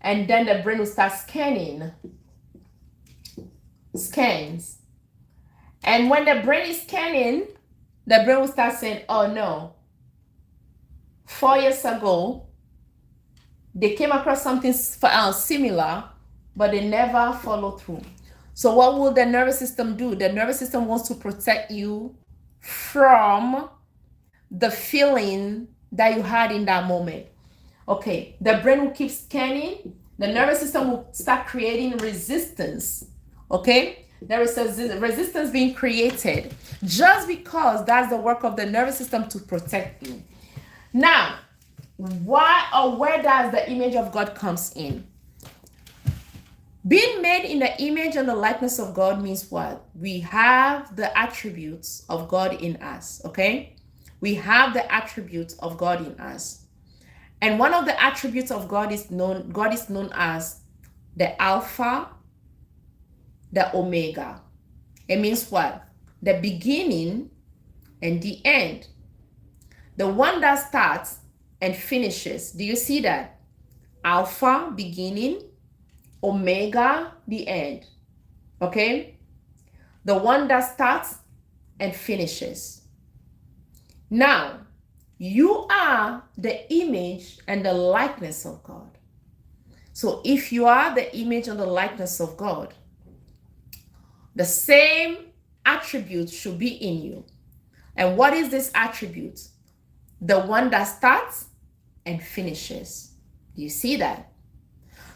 and then the brain will start scans. And when the brain is scanning, the brain will start saying, oh no, 4 years ago, they came across something similar, but they never followed through. So what will the nervous system do? The nervous system wants to protect you from the feeling that you had in that moment. Okay, the brain will keep scanning. The nervous system will start creating resistance. Okay, there is a resistance being created just because that's the work of the nervous system to protect you. Now, why or where does the image of God comes in? Being made in the image and the likeness of God means what? We have the attributes of God in us, okay? We have the attributes of God in us. And one of the attributes of God is known as the Alpha, the Omega. It means what? The beginning and the end. The one that starts and finishes. Do you see that? Alpha, beginning, Omega, the end. Okay? The one that starts and finishes. Now, you are the image and the likeness of God. So if you are the image and the likeness of God, the same attribute should be in you. And what is this attribute? The one that starts and finishes. Do you see that?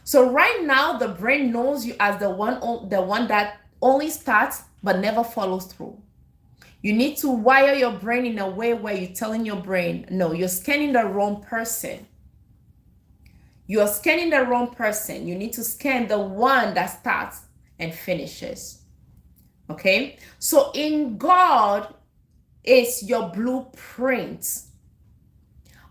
So right now, the brain knows you as the one that only starts but never follows through. You need to wire your brain in a way where you're telling your brain, no, you're scanning the wrong person. You are scanning the wrong person. You need to scan the one that starts and finishes. Okay? So in God is your blueprint.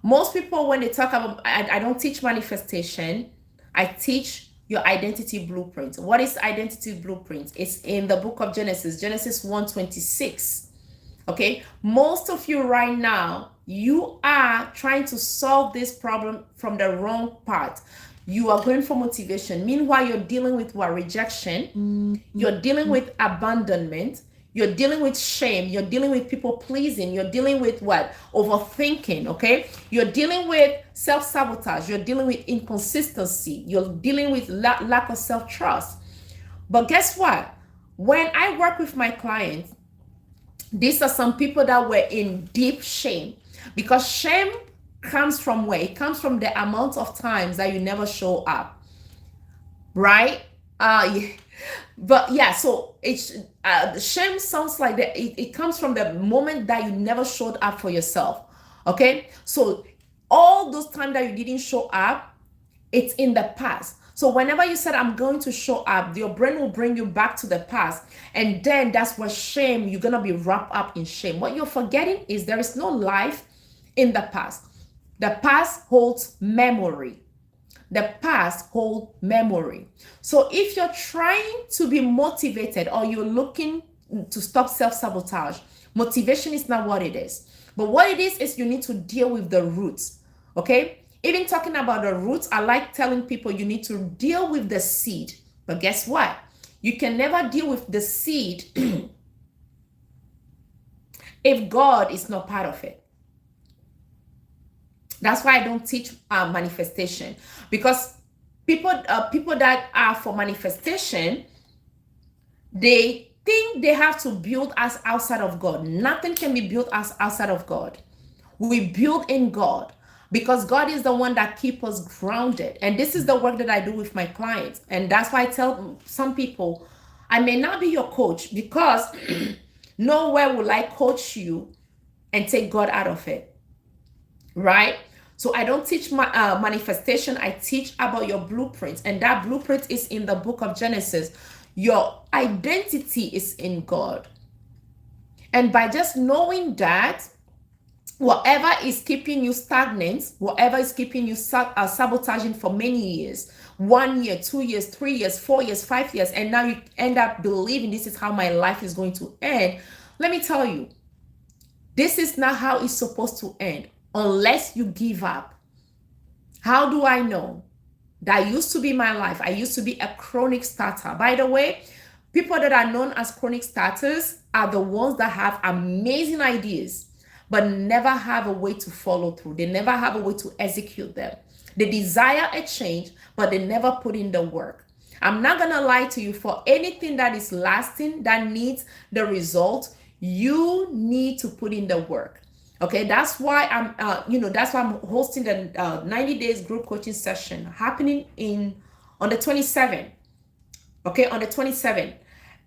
Most people, when they talk about, I don't teach manifestation. I teach your identity blueprint. What is identity blueprint? It's in the book of Genesis 1:26. Okay, most of you right now, you are trying to solve this problem from the wrong part. You are going for motivation. Meanwhile, you're dealing with what? Rejection. You're dealing with abandonment. You're dealing with shame. You're dealing with people pleasing. You're dealing with what? Overthinking, okay? You're dealing with self-sabotage. You're dealing with inconsistency. You're dealing with lack of self-trust. But guess what? When I work with my clients, these are some people that were in deep shame, because shame comes from where? It comes from the amount of times that you never show up, right? But yeah, so it's shame sounds like that. It comes from the moment that you never showed up for yourself. Okay, so all those times that you didn't show up, it's in the past. So whenever you said, I'm going to show up, your brain will bring you back to the past. And then that's where shame, you're going to be wrapped up in shame. What you're forgetting is there is no life in the past. The past holds memory. The past holds memory. So if you're trying to be motivated or you're looking to stop self-sabotage, motivation is not what it is. But what it is you need to deal with the roots. Okay? Even talking about the roots, I like telling people you need to deal with the seed. But guess what? You can never deal with the seed if God is not part of it. That's why I don't teach manifestation, because people that are for manifestation, they think they have to build us outside of God. Nothing can be built us outside of God. We build in God, because God is the one that keeps us grounded. And this is the work that I do with my clients. And that's why I tell some people, I may not be your coach, because nowhere will I coach you and take God out of it, right? So I don't teach manifestation. I teach about your blueprint. And that blueprint is in the book of Genesis. Your identity is in God. And by just knowing that, Whatever is keeping you stagnant, whatever is keeping you sabotaging for many years, 1 year, 2 years, 3 years, 4 years, 5 years, and now you end up believing this is how my life is going to end. Let me tell you, this is not how it's supposed to end unless you give up. How do I know? That used to be my life. I used to be a chronic starter. By the way, people that are known as chronic starters are the ones that have amazing ideas, but never have a way to follow through. They never have a way to execute them. They desire a change, but they never put in the work. I'm not going to lie to you, for anything that is lasting, that needs the result, you need to put in the work. Okay, that's why I'm hosting the 90 days group coaching session happening on the 27th. Okay, on the 27th.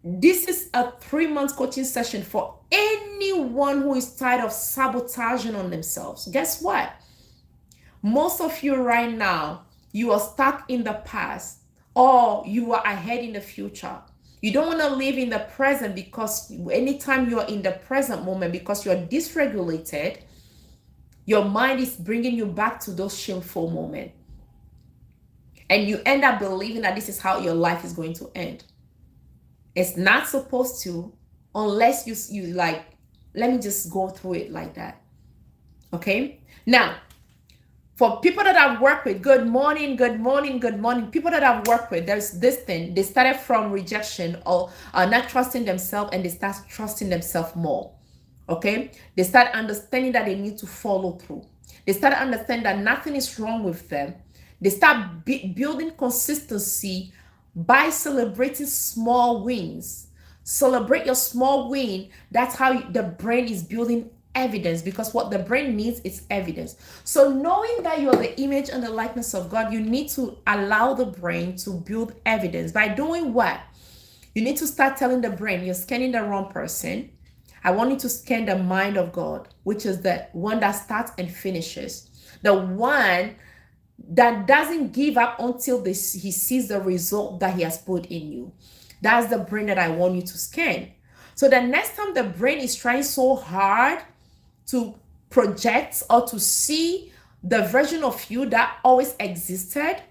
This is a 3-month coaching session for anyone who is tired of sabotaging on themselves. Guess what? Most of you right now, you are stuck in the past, or you are ahead in the future. You don't want to live in the present, because anytime you are in the present moment, because you're dysregulated, your mind is bringing you back to those shameful moments. And you end up believing that this is how your life is going to end. It's not supposed to, unless you like, let me just go through it like that. Okay? Now, for people that I've worked with, good morning. People that I've worked with, there's this thing. They started from rejection or not trusting themselves, and they start trusting themselves more. Okay? They start understanding that they need to follow through. They start understanding that nothing is wrong with them. They start building consistency by celebrating small wins. Celebrate your small win. That's how the brain is building evidence, because what the brain needs is evidence. So knowing that you are the image and the likeness of God, you need to allow the brain to build evidence. By doing what? You need to start telling the brain, you're scanning the wrong person. I want you to scan the mind of God, which is the one that starts and finishes. The one that doesn't give up until he sees the result that he has put in you. That's the brain that I want you to scan. So the next time the brain is trying so hard to project or to see the version of you that always existed,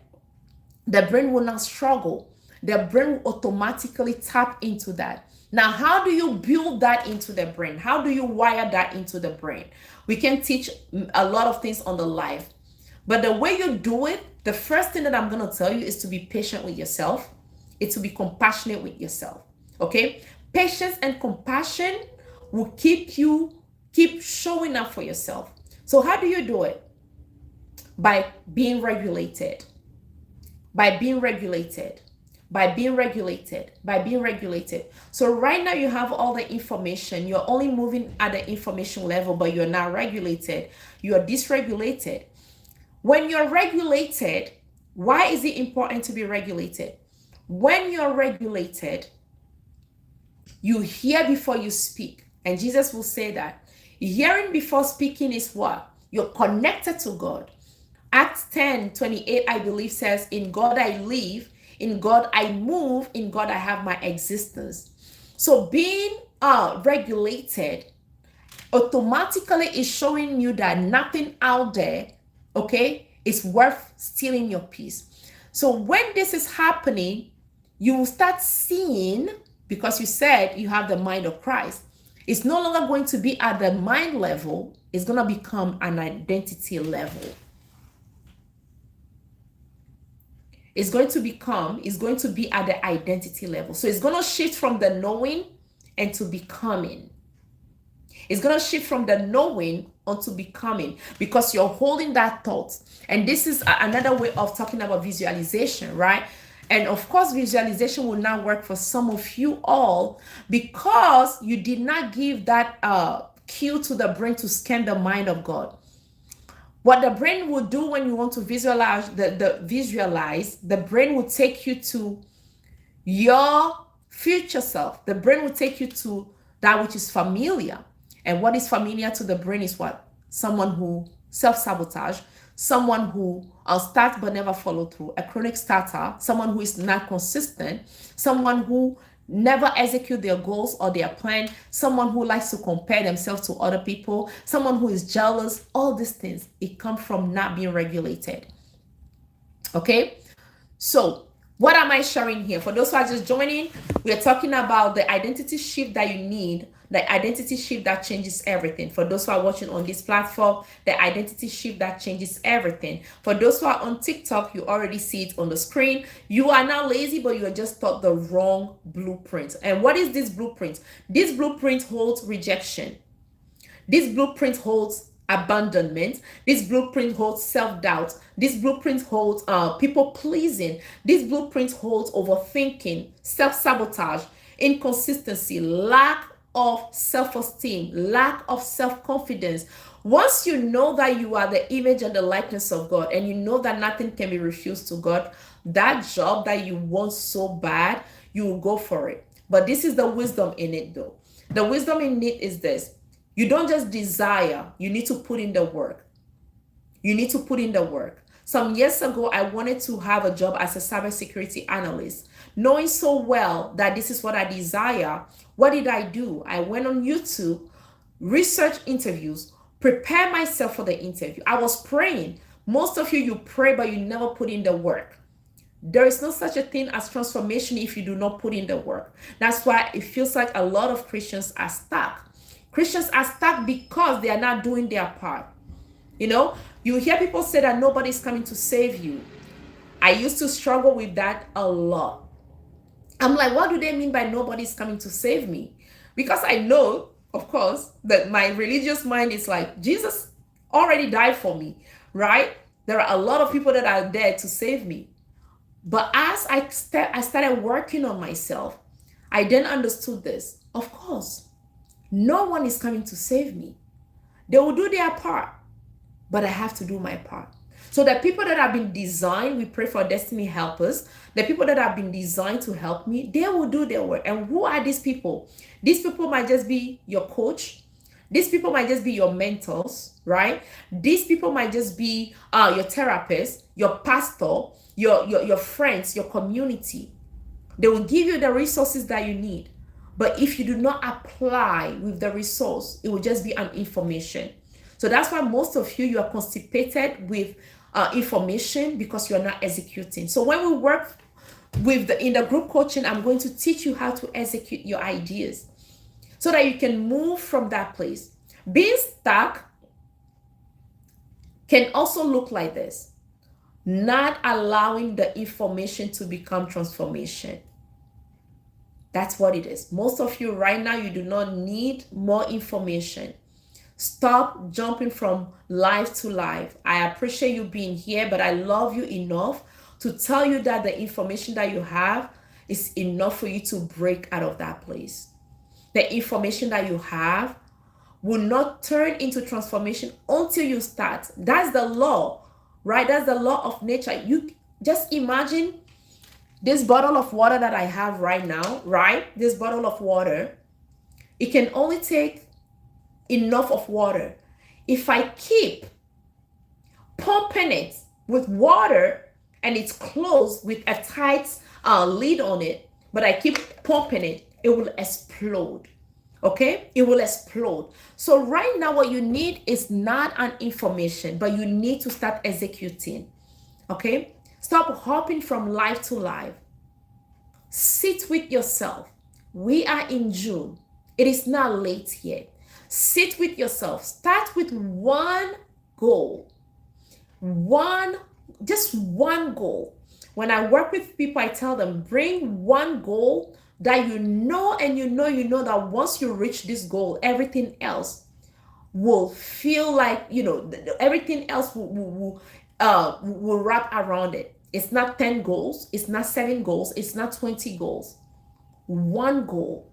the brain will not struggle. The brain will automatically tap into that. Now, how do you build that into the brain? How do you wire that into the brain? We can teach a lot of things on the live, but the way you do it, the first thing that I'm going to tell you is to be patient with yourself. It's to be compassionate with yourself. Okay? Patience and compassion will keep showing up for yourself. So how do you do it? By being regulated. By being regulated. So right now you have all the information. You're only moving at the information level, but you're not regulated. You are dysregulated. When you're regulated, why is it important to be regulated? When you're regulated, you hear before you speak. And Jesus will say that. Hearing before speaking is what? You're connected to God. Acts 10:28, I believe, says, in God I live, in God I move, in God I have my existence. So being regulated automatically is showing you that nothing out there, okay, is worth stealing your peace. So when this is happening, you will start seeing, because you said you have the mind of Christ, it's no longer going to be at the mind level, it's going to become an identity level. It's going to be at the identity level. So it's going to shift from the knowing and to becoming. It's going to shift from the knowing onto becoming, because you're holding that thought. And this is another way of talking about visualization, right? And of course, visualization will not work for some of you all, because you did not give that cue to the brain to scan the mind of God. What the brain will do when you want to visualize, the brain will take you to your future self. The brain will take you to that which is familiar. And what is familiar to the brain is what? Someone who self-sabotage, someone who starts but never follow through, a chronic starter, someone who is not consistent, someone who never execute their goals or their plan, someone who likes to compare themselves to other people, someone who is jealous, all these things, it comes from not being regulated. Okay? So, what am I sharing here? For those who are just joining, we are talking about the identity shift that you need, the identity shift that changes everything. For those who are watching on this platform, the identity shift that changes everything. For those who are on TikTok, you already see it on the screen. You are not lazy, but you are just taught the wrong blueprint. And what is this blueprint? This blueprint holds rejection. This blueprint holds abandonment. This blueprint holds self-doubt. This blueprint holds people pleasing. This blueprint holds overthinking, self-sabotage, inconsistency, lack of self-esteem, lack of self-confidence. Once you know that you are the image and the likeness of God, and you know that nothing can be refused to God, that job that you want so bad, you will go for it. But this is the wisdom in it, though. The wisdom in it is this: you don't just desire, you need to put in the work. You need to put in the work. Some years ago, I wanted to have a job as a cybersecurity analyst. Knowing so well that this is what I desire, what did I do? I went on YouTube, researched interviews, prepare myself for the interview. I was praying. Most of you pray, but you never put in the work. There is no such a thing as transformation if you do not put in the work. That's why it feels like a lot of Christians are stuck. Christians are stuck because they are not doing their part. You know, you hear people say that nobody's coming to save you. I used to struggle with that a lot. I'm like, what do they mean by nobody's coming to save me? Because I know, of course, that my religious mind is like, Jesus already died for me, right? There are a lot of people that are there to save me. But as I started working on myself, I then understood this. Of course, no one is coming to save me. They will do their part, but I have to do my part. So the people that have been designed, we pray for destiny helpers, the people that have been designed to help me, they will do their work. And who are these people? These people might just be your coach. These people might just be your mentors, right? These people might just be your therapist, your pastor, your friends, your community. They will give you the resources that you need. But if you do not apply with the resource, it will just be an information. So that's why most of you are constipated with information because you are not executing. So when we work in the group coaching, I'm going to teach you how to execute your ideas so that you can move from that place. Being stuck can also look like this: not allowing the information to become transformation. That's what it is. Most of you right now, you do not need more information. Stop jumping from life to life. I appreciate you being here, but I love you enough to tell you that the information that you have is enough for you to break out of that place. The information that you have will not turn into transformation until you start. That's the law, right? That's the law of nature. You just imagine this bottle of water that I have right now, right? This bottle of water, it can only take enough of water. If I keep pumping it with water and it's closed with a tight lid on it, but I keep pumping it, it will explode. Okay? It will explode. So right now what you need is not an information, but you need to start executing. Okay? Stop hopping from life to life. Sit with yourself. We are in June. It is not late yet. Sit with yourself. Start with one goal. Just one goal. When I work with people, I tell them, bring one goal that you know that once you reach this goal, everything else will feel like, everything else will wrap around it. It's not 10 goals. It's not 7 goals. It's not 20 goals. One goal.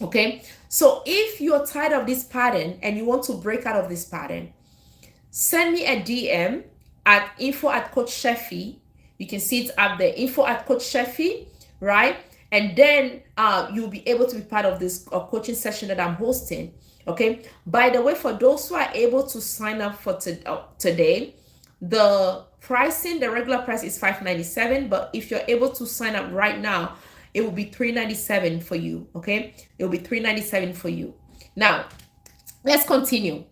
Okay, so if you're tired of this pattern and you want to break out of this pattern, send me a DM at info@Coach Chefi. You can see it up there, info@Coach Chefi, right? And then you'll be able to be part of this coaching session that I'm hosting. Okay, by the way, for those who are able to sign up for today, the regular price is $597, but if you're able to sign up right now, it will be $397 for you. Okay, it will be $397 for you. Now, let's continue.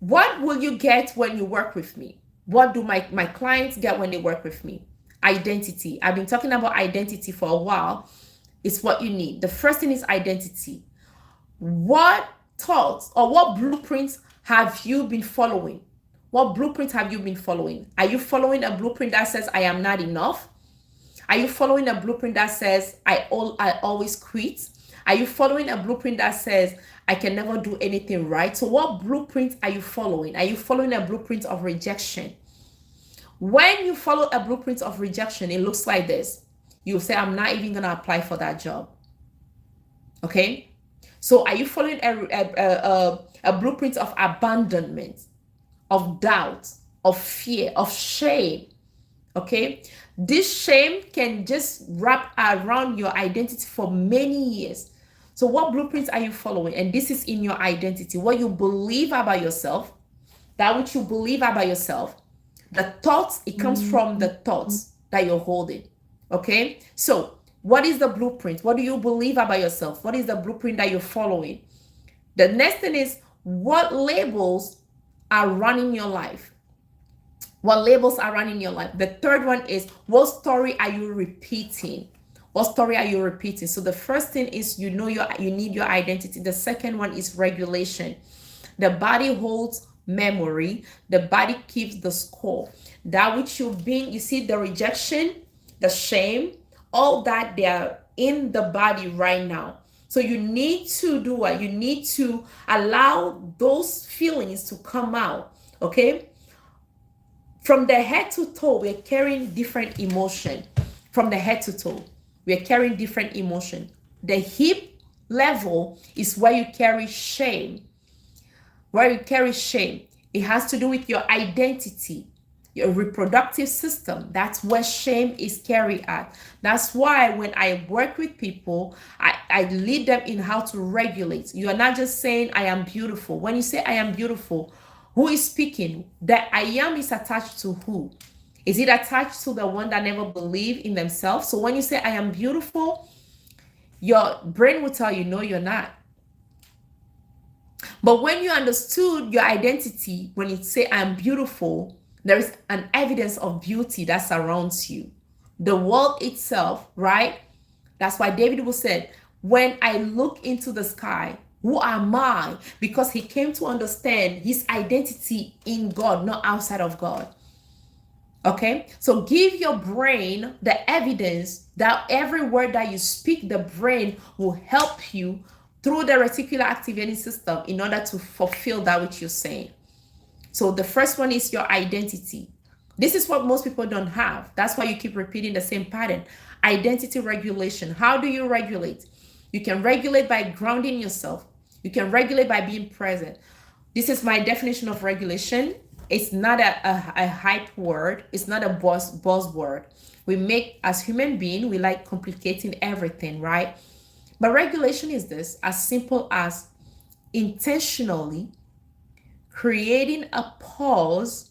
What will you get when you work with me? What do my clients get when they work with me? Identity. I've been talking about identity for a while. It's what you need. The first thing is identity. What thoughts or what blueprints have you been following? What blueprint have you been following? Are you following a blueprint that says I am not enough? Are you following a blueprint that says I always quit? Are you following a blueprint that says I can never do anything right? So what blueprint are you following? Are you following a blueprint of rejection? When you follow a blueprint of rejection, it looks like this. You say, I'm not even going to apply for that job. Okay? So are you following a blueprint of abandonment, of doubt, of fear, of shame? Okay? This shame can just wrap around your identity for many years. So what blueprints are you following? And this is in your identity. What you believe about yourself, that which you believe about yourself, the thoughts, it comes from the thoughts that you're holding. Okay? So what is the blueprint? What do you believe about yourself? What is the blueprint that you're following? The next thing is, what labels are running your life? What labels are running your life? The third one is, what story are you repeating? What story are you repeating? So the first thing is, you need your identity. The second one is regulation. The body holds memory. The body keeps the score. That which you see the rejection, the shame, all that, they are in the body right now. So you need to do what? You need to allow those feelings to come out. Okay? From the head to toe, we're carrying different emotion. From the head to toe, we're carrying different emotion. The hip level is where you carry shame. Where you carry shame. It has to do with your identity, your reproductive system. That's where shame is carried at. That's why when I work with people, I lead them in how to regulate. You are not just saying, I am beautiful. When you say I am beautiful, who is speaking? That I am is attached to who? Is it attached to the one that never believed in themselves? So when you say I am beautiful, your brain will tell you, no, you're not. But when you understood your identity, when you say I am beautiful, there is an evidence of beauty that surrounds you. The world itself, right? That's why David will say, when I look into the sky, who am I? Because he came to understand his identity in God, not outside of God. Okay? So give your brain the evidence that every word that you speak, the brain will help you through the reticular activating system in order to fulfill that which you're saying. So the first one is your identity. This is what most people don't have. That's why you keep repeating the same pattern. Identity regulation. How do you regulate? You can regulate by grounding yourself. You can regulate by being present. This is my definition of regulation. It's not a hype word. It's not a buzzword. As human beings, we like complicating everything, right? But regulation is this, as simple as intentionally creating a pause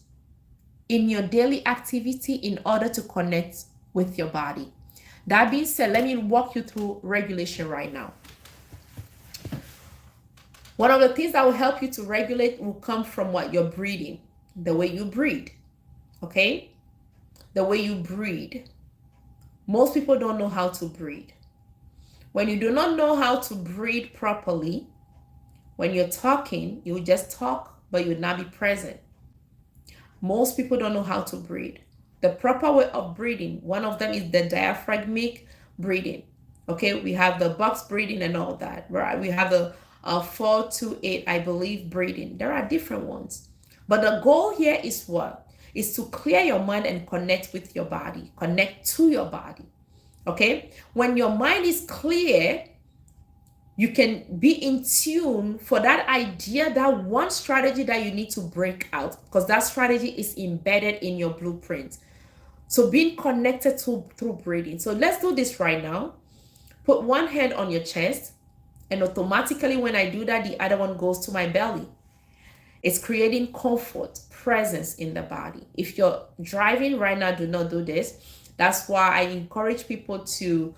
in your daily activity in order to connect with your body. That being said, let me walk you through regulation right now. One of the things that will help you to regulate will come from what? Your breathing, the way you breathe, okay? The way you breathe. Most people don't know how to breathe. When you do not know how to breathe properly, when you're talking, you will just talk, but you will not be present. Most people don't know how to breathe. The proper way of breathing, one of them is the diaphragmatic breathing. Okay, we have the box breathing and all that, right? We have the 4-2-8, I believe, breathing. There are different ones. But the goal here is what? Is to clear your mind and connect with your body, connect to your body. Okay? When your mind is clear, you can be in tune for that idea, that one strategy that you need to break out, because that strategy is embedded in your blueprint. So being connected through breathing. So let's do this right now. Put one hand on your chest, and automatically when I do that, the other one goes to my belly. It's creating comfort, presence in the body. If you're driving right now, do not do this. That's why I encourage people to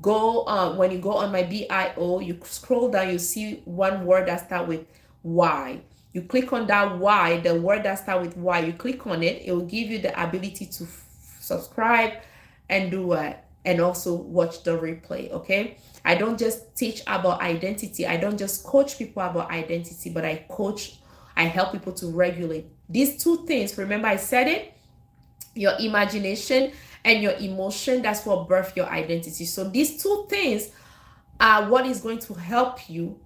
go when you go on my bio, you scroll down, you see one word that starts with Y. You click on that Y, the word that starts with Y, you click on it, it will give you the ability to subscribe and do what, and also watch the replay. Okay, I don't just teach about identity, I don't just coach people about identity, but I help people to regulate these two things. Remember I said it, your imagination and your emotion, that's what birth your identity. So these two things are what is going to help you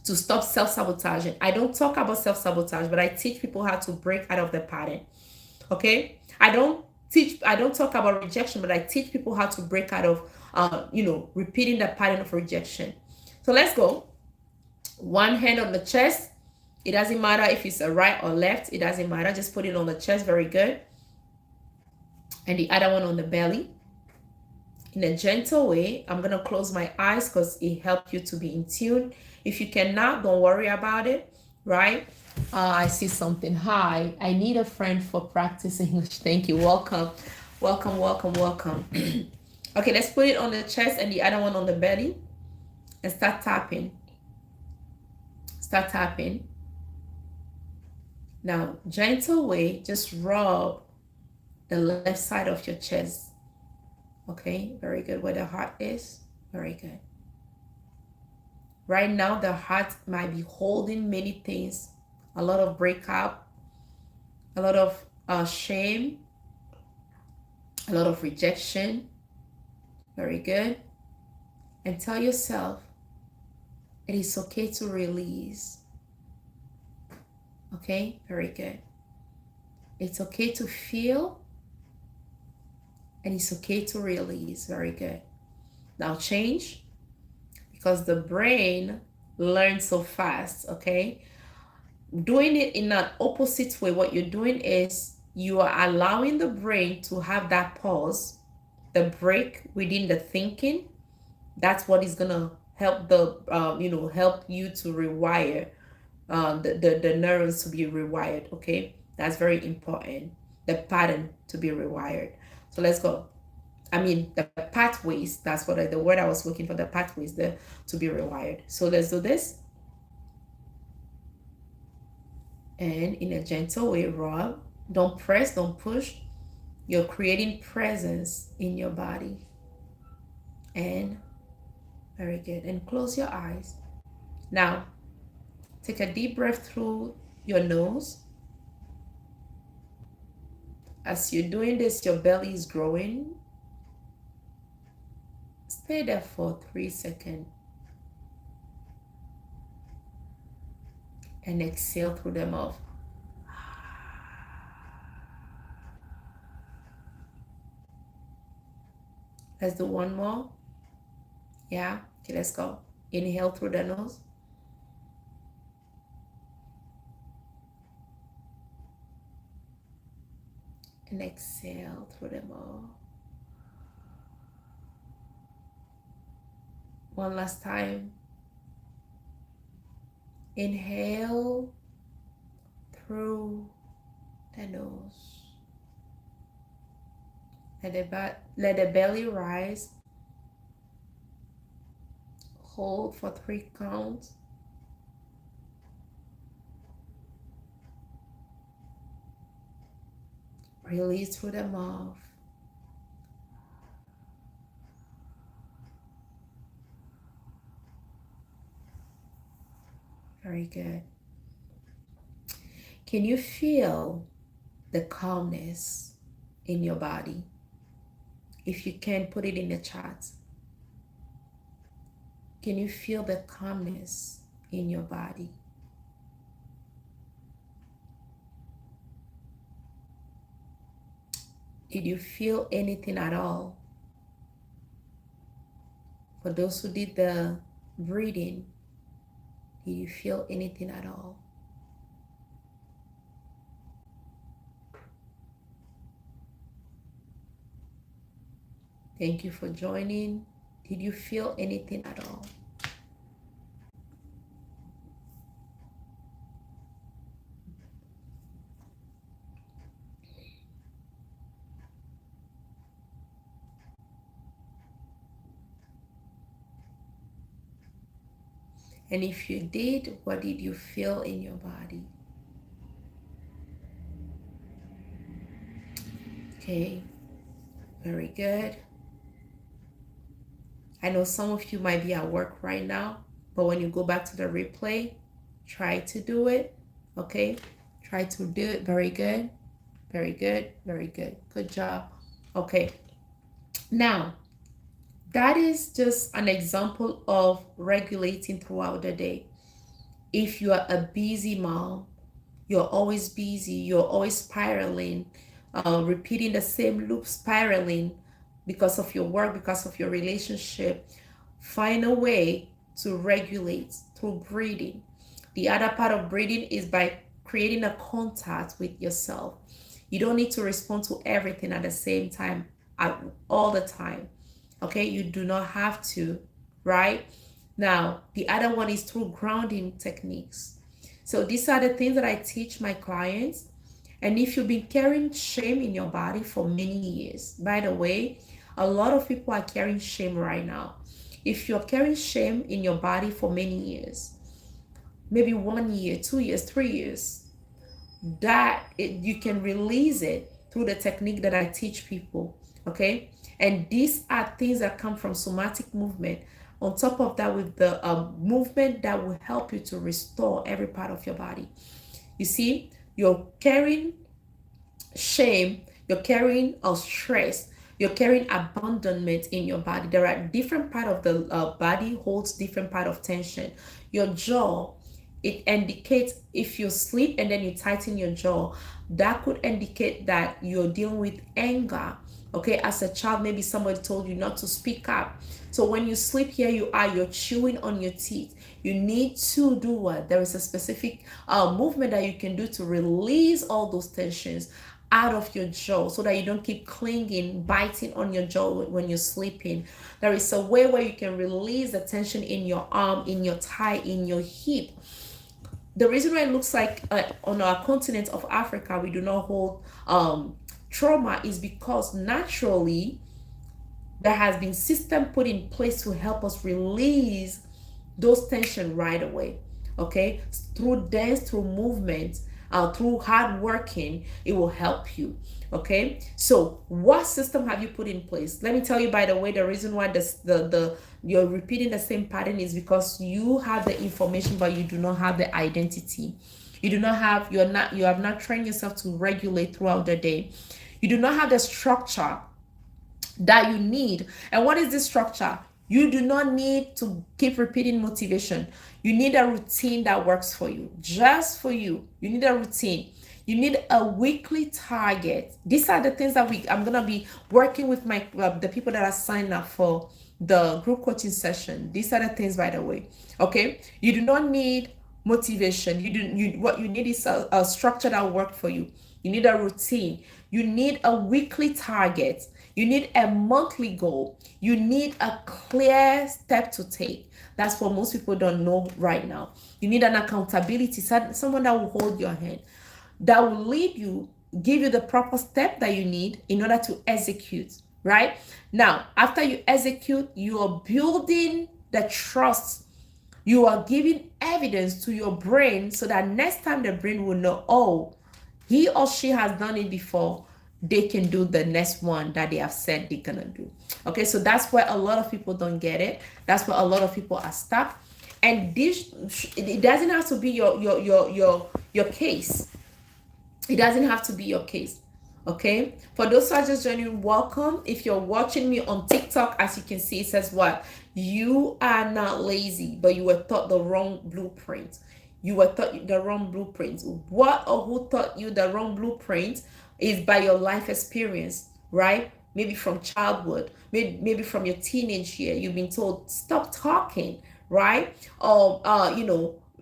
to stop self-sabotaging. I don't talk about self-sabotage, but I teach people how to break out of the pattern. Okay, I don't talk about rejection, but I teach people how to break out of repeating the pattern of rejection. So let's go. One hand on the chest. It doesn't matter if it's a right or left, it doesn't matter, just put it on the chest. Very good. And the other one on the belly. In a gentle way, I'm going to close my eyes because it helps you to be in tune. If you cannot, don't worry about it, right? I see something. Hi, I need a friend for practice English. Thank you. Welcome. Welcome, welcome, welcome. Okay, let's put it on the chest and the other one on the belly and start tapping. Start tapping. Now, gentle way, just rub the left side of your chest. Okay, very good. Where the heart is, very good. Right now, the heart might be holding many things, a lot of breakup, a lot of shame, a lot of rejection. Very good. And tell yourself it is okay to release. Okay, very good. It's okay to feel, and it's okay to release. Very good. Now change, because the brain learns so fast. Okay, doing it in an opposite way, what you're doing is you are allowing the brain to have that pause, the break within the thinking. That's what is gonna help help you to rewire the neurons to be rewired. Okay, that's very important, the pattern to be rewired. So let's go. I mean the pathways, that's what the word I was looking for, the pathways there to be rewired. So let's do this. And in a gentle way, rub. Don't press, don't push. You're creating presence in your body. And very good. And close your eyes. Now, take a deep breath through your nose. As you're doing this, your belly is growing. Stay there for 3 seconds. And exhale through the mouth. Let's do one more. Yeah, okay, let's go. Inhale through the nose. And exhale through the mouth. One last time. Inhale through the nose. Let the belly rise. Hold for 3 counts. Release through the mouth. Very good. Can you feel the calmness in your body? If you can, put it in the chat. Can you feel the calmness in your body? Did you feel anything at all? For those who did the breathing, did you feel anything at all? Thank you for joining. Did you feel anything at all? And if you did, what did you feel in your body? Okay, very good. I know some of you might be at work right now, but when you go back to the replay, try to do it. Okay, try to do it. Very good. Very good. Very good. Good job. Okay, now that is just an example of regulating throughout the day. If you are a busy mom, you're always busy, you're always spiraling, repeating the same loop, spiraling because of your work, because of your relationship, find a way to regulate through breathing. The other part of breathing is by creating a contact with yourself. You don't need to respond to everything at the same time, all the time. Okay, you do not have to, right? Now, the other one is through grounding techniques. So these are the things that I teach my clients. And if you've been carrying shame in your body for many years, by the way, a lot of people are carrying shame right now. If you're carrying shame in your body for many years, maybe 1 year, 2 years, 3 years, you can release it through the technique that I teach people. Okay, and these are things that come from somatic movement. On top of that, with the movement that will help you to restore every part of your body. You see, you're carrying shame, you're carrying a stress, you're carrying abandonment in your body. There are different part of the body holds different part of tension. Your jaw, it indicates, if you sleep and then you tighten your jaw, that could indicate that you're dealing with anger. Okay, as a child, maybe somebody told you not to speak up. So when you sleep, here you are, you're chewing on your teeth. You need to do what? There is a specific movement that you can do to release all those tensions out of your jaw so that you don't keep clinging, biting on your jaw when you're sleeping. There is a way where you can release the tension in your arm, in your thigh, in your hip. The reason why it looks like on our continent of Africa we do not hold trauma is because naturally there has been system put in place to help us release those tension right away. Okay, through dance, through movement, through hard working, it will help you. Okay, so what system have you put in place? Let me tell you, by the way, the reason why the you're repeating the same pattern is because you have the information but you do not have the identity. You do not have, you have not trained yourself to regulate throughout the day. You do not have the structure that you need. And what is this structure? You do not need to keep repeating motivation. You need a routine that works for you, just for you. You need a routine. You need a weekly target. These are the things that I'm gonna be working with my the people that are signed up for the group coaching session. These are the things, by the way. Okay, you do not need motivation. What you need is a structure that will work for you. You need a routine. You need a weekly target. You need a monthly goal. You need a clear step to take. That's what most people don't know right now. You need an accountability, someone that will hold your hand, that will lead you, give you the proper step that you need in order to execute, right? Now, after you execute, you are building the trust. You are giving evidence to your brain so that next time the brain will know, oh, he or she has done it before, they can do the next one that they have said they're gonna do. Okay, so that's where a lot of people don't get it. That's where a lot of people are stuck. And this, it doesn't have to be your case. It doesn't have to be your case. Okay, for those who are just joining, welcome. If you're watching me on TikTok, as you can see, it says what? You are not lazy, but you were taught the wrong blueprint. You were taught the wrong blueprint. What or who taught you the wrong blueprint is by your life experience, right? Maybe from childhood, maybe from your teenage year, you've been told stop talking, right? Or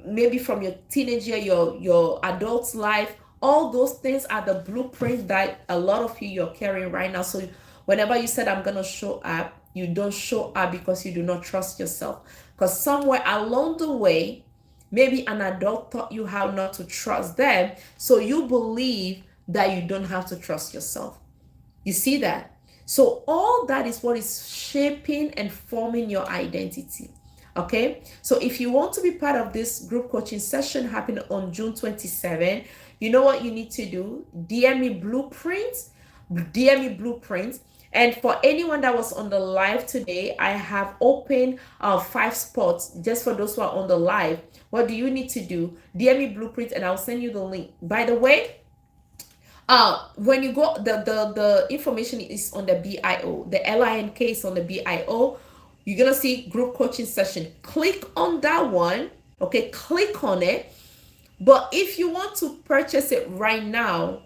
maybe from your teenage year, your adult life. All those things are the blueprint that a lot of you're carrying right now. So whenever you said I'm gonna show up, you don't show up because you do not trust yourself. Because somewhere along the way, maybe an adult taught you how not to trust them, so you believe that you don't have to trust yourself. You see that? So all that is what is shaping and forming your identity. Okay, so if you want to be part of this group coaching session happening on June 27, you know what you need to do? DM me blueprints, DM me blueprints. And for anyone that was on the live today, I have opened 5 spots just for those who are on the live. What do you need to do? DM me blueprints and I'll send you the link. By the way, when you go, the information is on the bio, the link is on the bio. You're gonna see group coaching session. Click on that one. Okay, click on it. But if you want to purchase it right now,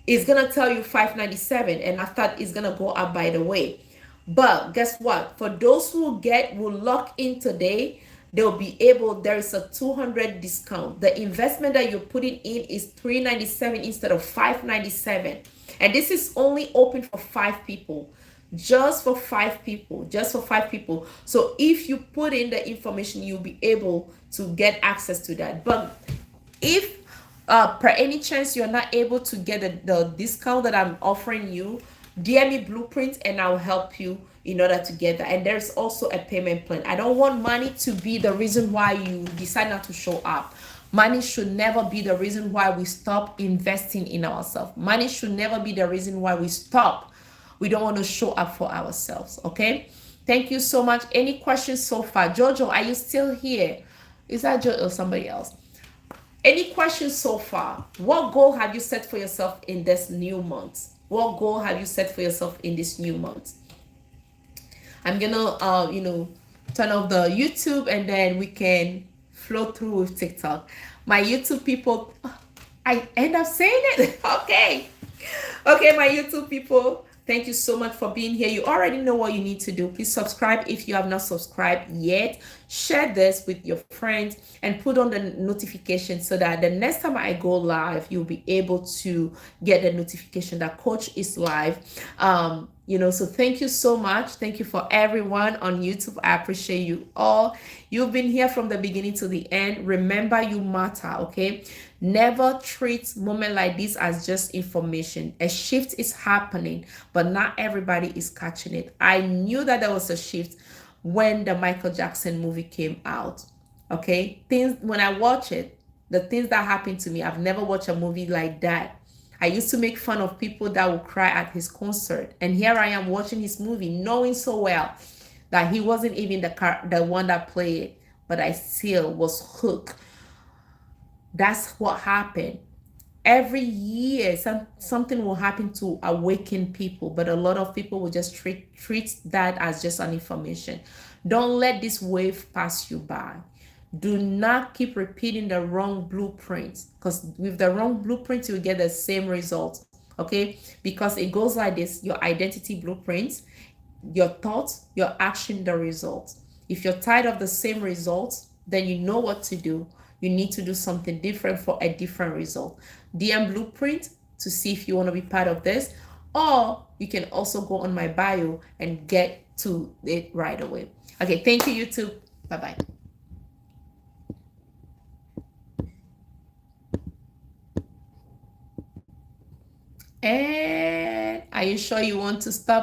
it's gonna tell you $597, and I thought it's gonna go up, by the way. But guess what? For those who will lock in today, they'll be able, there is a 200 discount. The investment that you're putting in is $397 instead of $597. And this is only open for 5 people. Just for 5 people. Just for 5 people. So if you put in the information, you'll be able to get access to that. But if per any chance you're not able to get the discount that I'm offering you, DM me blueprint and I'll help you in order to get that. And there's also a payment plan. I don't want money to be the reason why you decide not to show up. Money should never be the reason why we stop investing in ourselves. Money should never be the reason why we don't want to show up for ourselves. Okay, thank you so much. Any questions so far? Jojo, are you still here? Is that Jojo or somebody else? Any questions so far? What goal have you set for yourself in this new month? What goal have you set for yourself in this new month? I'm gonna turn off the YouTube and then we can flow through with TikTok. My YouTube people, I end up saying it. Okay, my YouTube people, thank you so much for being here. You already know what you need to do. Please subscribe if you have not subscribed yet. Share this with your friends and put on the notification so that the next time I go live, you'll be able to get the notification that Coach is live. So thank you so much. Thank you for everyone on YouTube. I appreciate you all. You've been here from the beginning to the end. Remember, you matter, okay? Never treat moment like this as just information. A shift is happening, but not everybody is catching it. I knew that there was a shift when the Michael Jackson movie came out. Okay, when I watch it, the things that happened to me, I've never watched a movie like that. I used to make fun of people that would cry at his concert, and here I am watching his movie, knowing so well that he wasn't even the one that played it, but I still was hooked. That's what happened. Every year, something will happen to awaken people, but a lot of people will just treat that as just an information. Don't let this wave pass you by. Do not keep repeating the wrong blueprints, because with the wrong blueprint, you get the same result. Okay, because it goes like this: your identity blueprints, your thoughts, your action, the results. If you're tired of the same results, then you know what to do. You need to do something different for a different result. DM blueprint to see if you want to be part of this, or you can also go on my bio and get to it right away. Okay, thank you, YouTube. Bye-bye. And are you sure you want to stop?